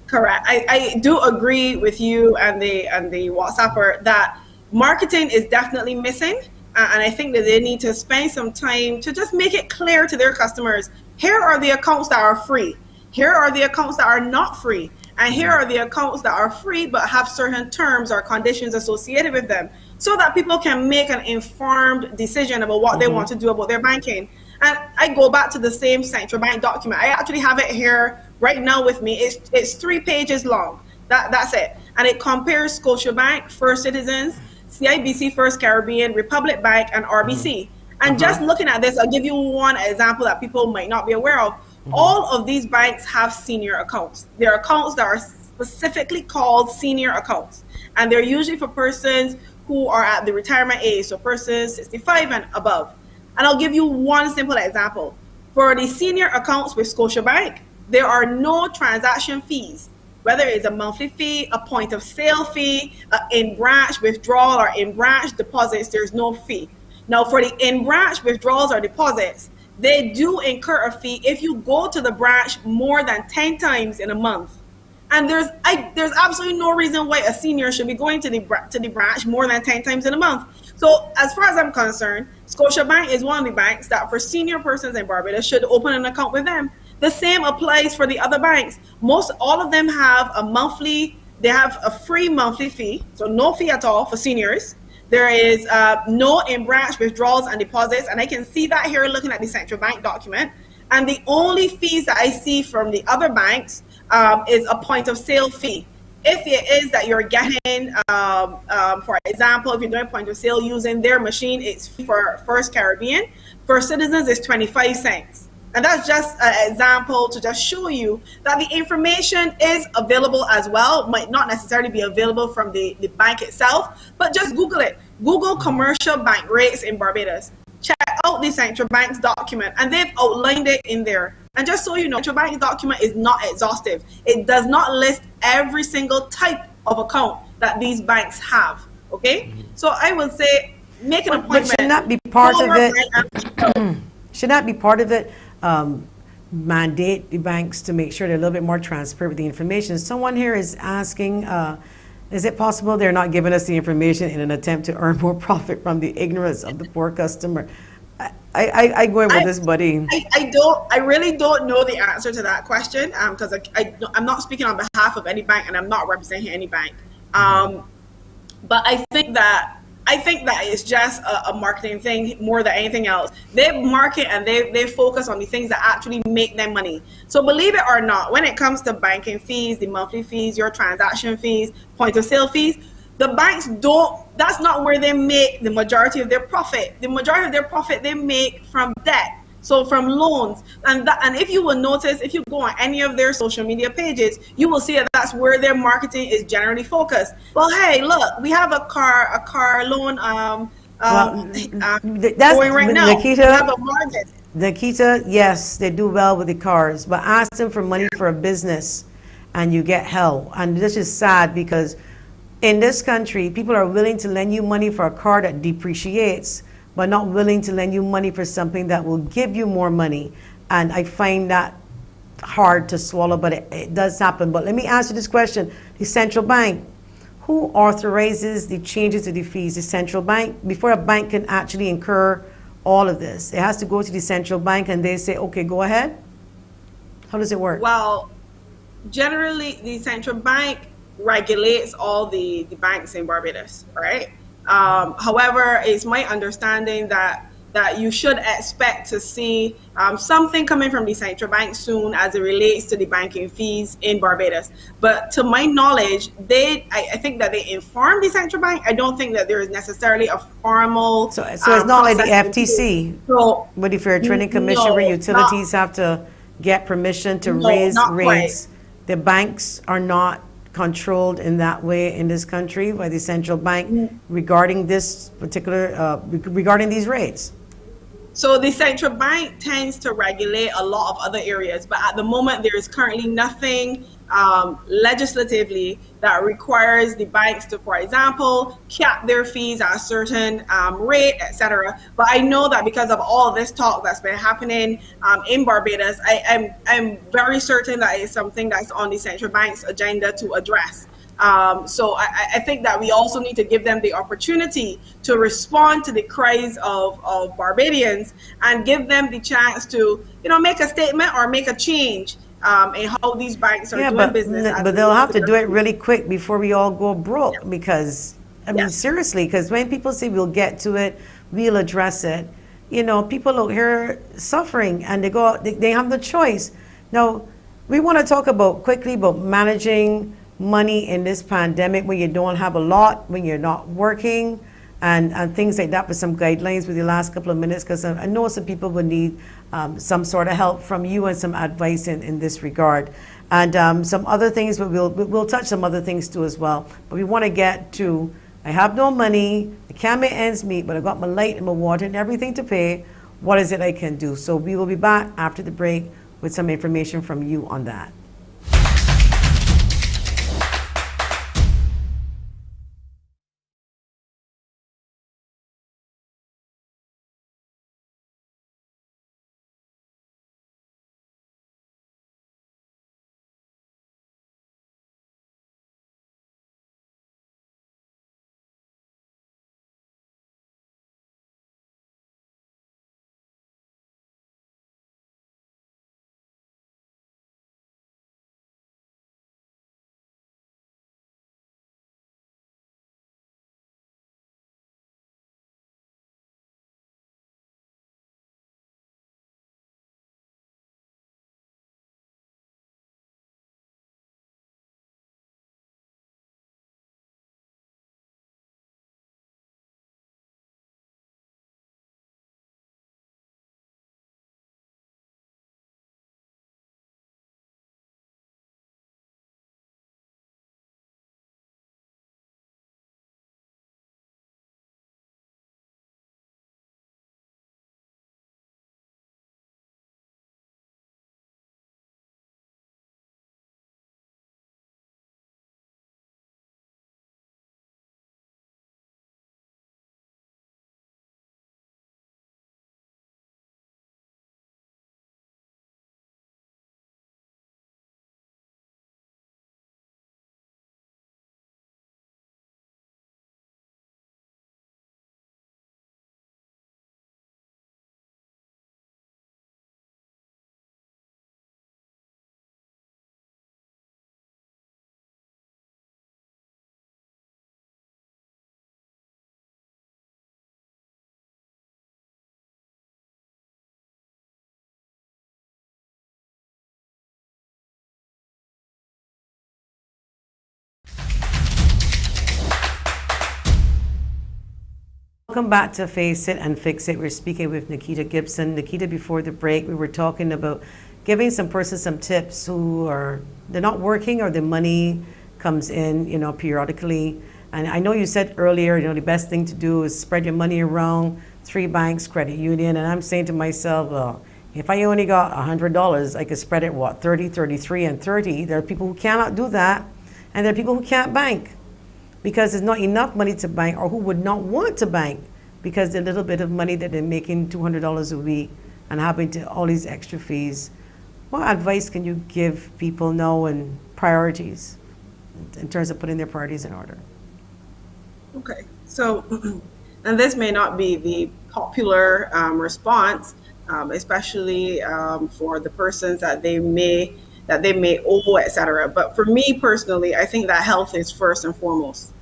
Correct. I do agree with you and the WhatsApper that marketing is definitely missing. And I think that they need to spend some time to just make it clear to their customers, here are the accounts that are free. Here are the accounts that are not free. And here are the accounts that are free but have certain terms or conditions associated with them so that people can make an informed decision about what they want to do about their banking. And I go back to the same central bank document. I actually have it here right now with me. It's 3 pages long. That's it. And it compares Scotiabank, First Citizens, CIBC, First Caribbean, Republic Bank, and RBC. And just looking at this, I'll give you one example that people might not be aware of. All of these banks have senior accounts. They're accounts that are specifically called senior accounts. And they're usually for persons who are at the retirement age, so persons 65 and above. And I'll give you one simple example. For the senior accounts with Scotiabank, there are no transaction fees, whether it's a monthly fee, a point of sale fee, in-branch withdrawal or in-branch deposits, there's no fee. Now for the in-branch withdrawals or deposits, they do incur a fee if you go to the branch more than 10 times in a month. And there's absolutely no reason why a senior should be going to the branch more than 10 times in a month. So as far as I'm concerned, Scotiabank is one of the banks that for senior persons in Barbados should open an account with them. The same applies for the other banks. All of them have they have a free monthly fee, so no fee at all for seniors. There is no in-branch withdrawals and deposits, and I can see that here looking at the central bank document. And the only fees that I see from the other banks is a point of sale fee. If it is that you're getting, for example, if you're doing point of sale using their machine, it's for First Caribbean. For Citizens, it's 25 cents. And that's just an example to just show you that the information is available as well. Might not necessarily be available from the bank itself, but just Google it. Google commercial bank rates in Barbados. Check out the central bank's document, and they've outlined it in there. And just so you know, central bank's document is not exhaustive. It does not list every single type of account that these banks have. Okay, so I would say make an appointment. But should not be part of it. it. Should not be part of it. Mandate the banks to make sure they're a little bit more transparent with the information. Someone here is asking, is it possible they're not giving us the information in an attempt to earn more profit from the ignorance of the poor customer? I go in with this, buddy. I really don't know the answer to that question because I'm not speaking on behalf of any bank and I'm not representing any bank. But I think that it's just a marketing thing more than anything else. They market and they focus on the things that actually make them money. So believe it or not, when it comes to banking fees, the monthly fees, your transaction fees, point of sale fees, the banks that's not where they make the majority of their profit. The majority of their profit they make from debt. So from loans, and if you will notice, if you go on any of their social media pages, you will see that that's where their marketing is generally focused. Well, hey, look, we have a car loan That's going right now. Nikita. We have a margin. Nikita, yes, they do well with the cars, but ask them for money for a business, and you get hell. And this is sad because in this country, people are willing to lend you money for a car that depreciates, but not willing to lend you money for something that will give you more money. And I find that hard to swallow, but it does happen. But let me ask you this question. The central bank, who authorizes the changes to the fees? The central bank? Before a bank can actually incur all of this, it has to go to the central bank and they say, okay, go ahead? How does it work? Well, generally, the central bank regulates all the banks in Barbados, right? However, it's my understanding that you should expect to see something coming from the central bank soon as it relates to the banking fees in Barbados. But to my knowledge, I think that they inform the central bank. I don't think that there is necessarily a formal. So it's not like the FTC, with the Fair Trading Commission, where utilities have to get permission to raise rates. The banks are not controlled in that way in this country by the central bank regarding this particular regarding these rates. So the central bank tends to regulate a lot of other areas, but at the moment there is currently nothing legislatively that requires the banks to, for example, cap their fees at a certain rate, etc. But I know that because of all this talk that's been happening in Barbados, I'm very certain that it's something that's on the central bank's agenda to address. So I think that we also need to give them the opportunity to respond to the cries of Barbadians and give them the chance to, make a statement or make a change in how these banks are doing business. But they'll have to do it really quick before we all go broke because, I mean, seriously, because when people say we'll get to it, we'll address it, people out here suffering and they have the choice. Now, we want to talk quickly about managing money in this pandemic when you don't have a lot, when you're not working, and things like that, with some guidelines with the last couple of minutes, because I know some people would need some sort of help from you and some advice in this regard. And some other things, but we'll touch some other things too as well. But we want to get to, I have no money, I can't make ends meet, but I got my light and my water and everything to pay. What is it I can do? So we will be back after the break with some information from you on that. Welcome back to Face It and Fix It. We're speaking with Nikita Gibson. Nikita, before the break, we were talking about giving some persons some tips who are, they're not working or the money comes in, periodically. And I know you said earlier, the best thing to do is spread your money around 3 banks, credit union. And I'm saying to myself, well, if I only got $100, I could spread it, 30, 33, and 30. There are people who cannot do that. And there are people who can't bank because there's not enough money to bank, or who would not want to bank because the little bit of money that they're making, $200 a week, and having to all these extra fees. What advice can you give people now and priorities in terms of putting their priorities in order? Okay, so, and this may not be the popular response, especially for the persons that they may owe, etc. But for me personally, I think that health is first and foremost.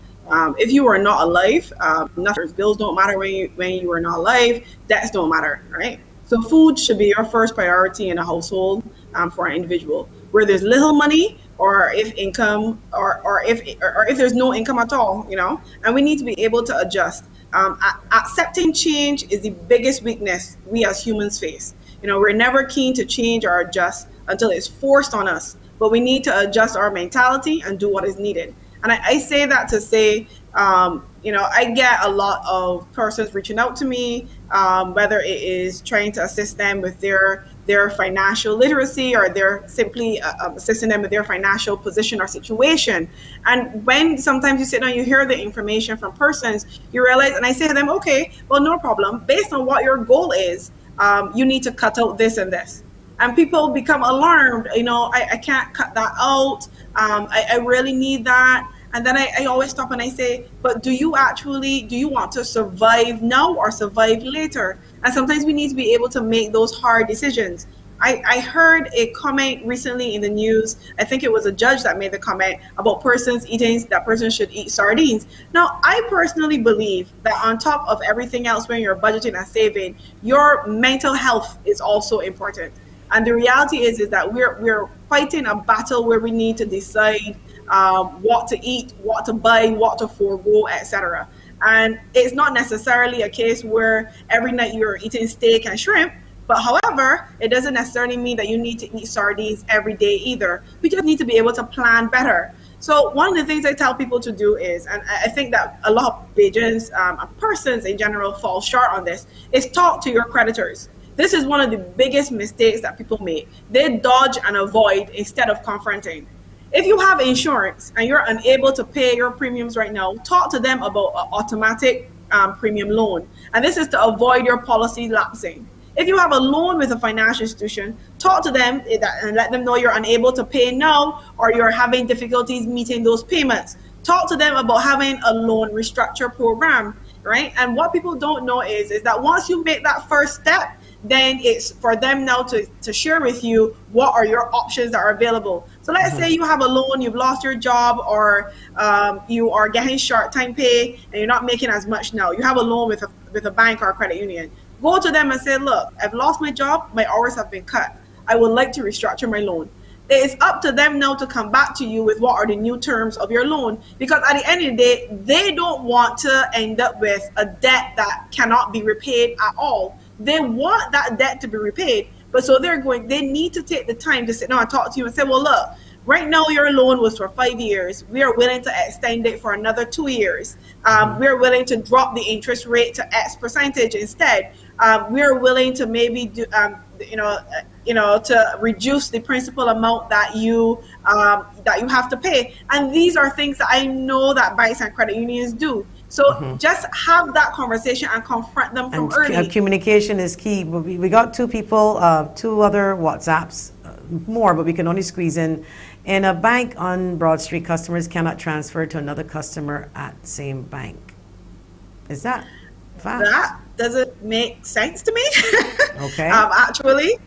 If you are not alive, nothing. Bills don't matter when you are not alive. Debts don't matter, right? So food should be your first priority in a household for an individual. Where there's little money, or if income, or if there's no income at all, and we need to be able to adjust. Accepting change is the biggest weakness we as humans face. We're never keen to change or adjust until it's forced on us, but we need to adjust our mentality and do what is needed. And I say that to say, I get a lot of persons reaching out to me, whether it is trying to assist them with their financial literacy, or they're simply assisting them with their financial position or situation. And when sometimes you sit down, you hear the information from persons, you realize, and I say to them, okay, well, no problem. Based on what your goal is, you need to cut out this and this. And people become alarmed. I can't cut that out. I really need that. And then I always stop and I say, but do you want to survive now or survive later? And sometimes we need to be able to make those hard decisions. I heard a comment recently in the news. I think it was a judge that made the comment about that person should eat sardines. Now, I personally believe that on top of everything else, when you're budgeting and saving, your mental health is also important. And the reality is that we're fighting a battle where we need to decide what to eat, what to buy, what to forego, etc. And it's not necessarily a case where every night you're eating steak and shrimp. But however, it doesn't necessarily mean that you need to eat sardines every day either. We just need to be able to plan better. So one of the things I tell people to do is, and I think that a lot of Bajans and persons in general fall short on this, is talk to your creditors. This is one of the biggest mistakes that people make. They dodge and avoid instead of confronting. If you have insurance and you're unable to pay your premiums right now, talk to them about an automatic premium loan. And this is to avoid your policy lapsing. If you have a loan with a financial institution, talk to them and let them know you're unable to pay now, or you're having difficulties meeting those payments. Talk to them about having a loan restructure program, right? And what people don't know is that once you make that first step, then it's for them now to share with you what are your options that are available. So let's say you have a loan, you've lost your job, or you are getting short-time pay and you're not making as much now. You have a loan with a bank or a credit union. Go to them and say, look, I've lost my job, my hours have been cut. I would like to restructure my loan. It's up to them now to come back to you with what are the new terms of your loan, because at the end of the day, they don't want to end up with a debt that cannot be repaid at all. They want that debt to be repaid, but so they need to take the time to sit down and talk to you and say, well, look, right now your loan was for 5 years. We are willing to extend it for another 2 years. We're willing to drop the interest rate to X percentage instead. We're willing to maybe do, to reduce the principal amount that you have to pay. And these are things that I know that banks and credit unions do. So just have that conversation and confront them from early. Communication is key. We got 2 people, 2 other WhatsApps, more, but we can only squeeze in. In a bank on Broad Street, customers cannot transfer to another customer at the same bank. Is that fact? That doesn't make sense to me. Okay. Actually.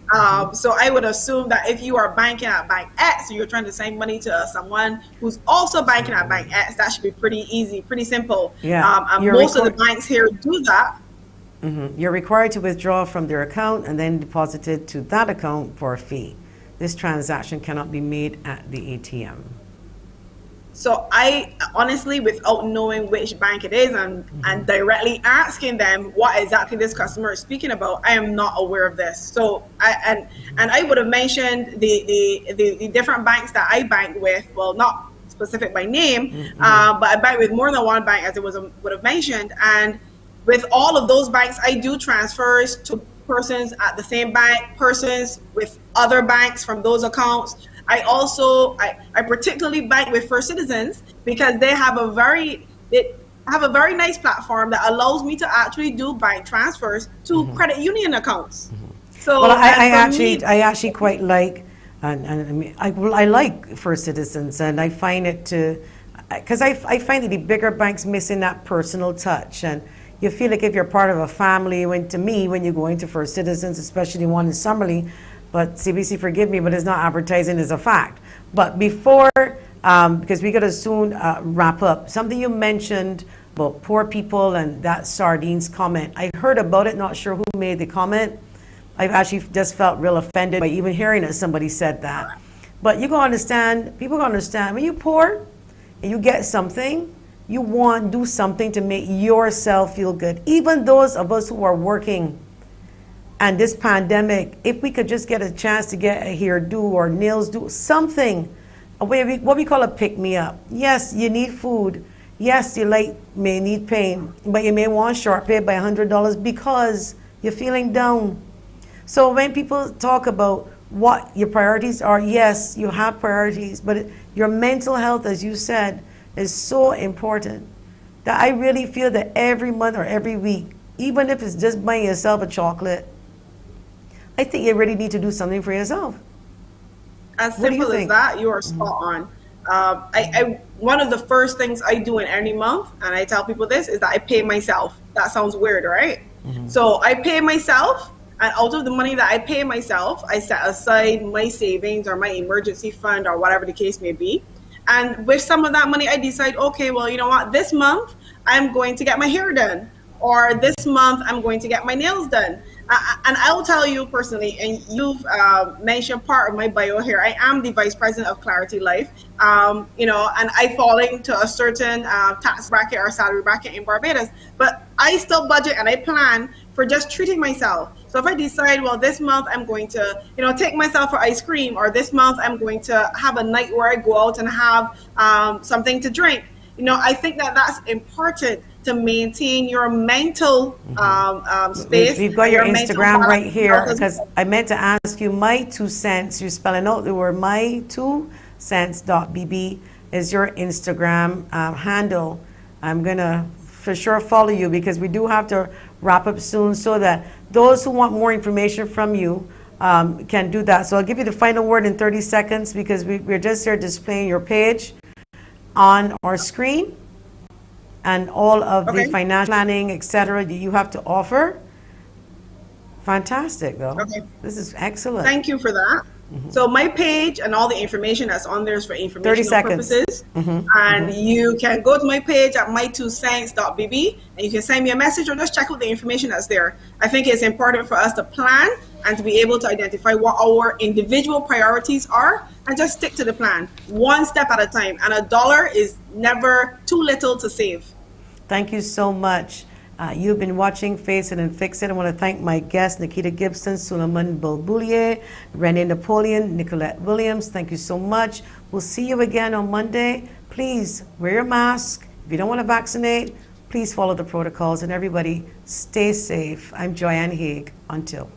So I would assume that if you are banking at Bank X, you're trying to send money to someone who's also banking at Bank X, that should be pretty easy, pretty simple. Yeah. And most of the banks here do that. You're required to withdraw from their account and then deposit it to that account for a fee. This transaction cannot be made at the ATM. So I honestly, without knowing which bank it is and directly asking them what exactly this customer is speaking about, I am not aware of this. So and I would have mentioned the different banks that I bank with. Well, not specific by name, but I bank with more than one bank, as it would have mentioned. And with all of those banks, I do transfers to persons at the same bank, persons with other banks from those accounts. I particularly bank with First Citizens because they have a very nice platform that allows me to actually do bank transfers to credit union accounts. So well, I actually quite like, and I mean, I like First Citizens, and I find it because I find that the bigger banks missing that personal touch, and you feel like if you're part of a family, when you go into First Citizens, especially the one in Summerley, but CBC, forgive me, but it's not advertising, is a fact. But before, because we got to soon wrap up, something you mentioned about poor people and that sardines comment. I heard about it, not sure who made the comment. I've actually just felt real offended by even hearing that somebody said that. But you gotta understand, people gotta understand, when you're poor and you get something, you want to do something to make yourself feel good. Even those of us who are working, and this pandemic, if we could just get a chance to get a hairdo or nails do, something, what we call a pick-me-up. Yes, you need food. Yes, you may need pain, but you may want short pay by $100 because you're feeling down. So when people talk about what your priorities are, yes, you have priorities, but your mental health, as you said, is so important that I really feel that every month or every week, even if it's just buying yourself a chocolate, I think you really need to do something for yourself. As simple as that, you are spot on. One of the first things I do in any month, and I tell people this, is that I pay myself. That sounds weird, right? So I pay myself, and out of the money that I pay myself, I set aside my savings or my emergency fund or whatever the case may be. And with some of that money, I decide, okay, well, you know what? This month, I'm going to get my hair done. Or this month, I'm going to get my nails done. And I will tell you personally, and you've mentioned part of my bio here, I am the Vice President of Clarity Life, and I fall into a certain tax bracket or salary bracket in Barbados, but I still budget and I plan for just treating myself. So if I decide, well, this month I'm going to, take myself for ice cream, or this month I'm going to have a night where I go out and have something to drink, I think that that's important to maintain your mental space. We've got your Instagram right here, because I meant to ask you, my 2 cents, you're spelling out the word my2cents.bb is your Instagram handle. I'm going to for sure follow you, because we do have to wrap up soon, so that those who want more information from you can do that. So I'll give you the final word in 30 seconds, because we're just here displaying your page on our screen and all of the financial planning, etc. you have to offer. Fantastic, though. Okay. This is excellent. Thank you for that. So my page and all the information that's on there is for informational purposes. And you can go to my page at my2cents.bb and you can send me a message or just check out the information that's there. I think it's important for us to plan and to be able to identify what our individual priorities are and just stick to the plan, one step at a time. And $1 is never too little to save. Thank you so much. You've been watching Face It and Fix It. I want to thank my guests, Nikita Gibson, Suleiman Bulboulier, Renee Napoleon, Nicolette Williams. Thank you so much. We'll see you again on Monday. Please wear your mask. If you don't want to vaccinate, please follow the protocols. And everybody, stay safe. I'm Joanne Haig. Until.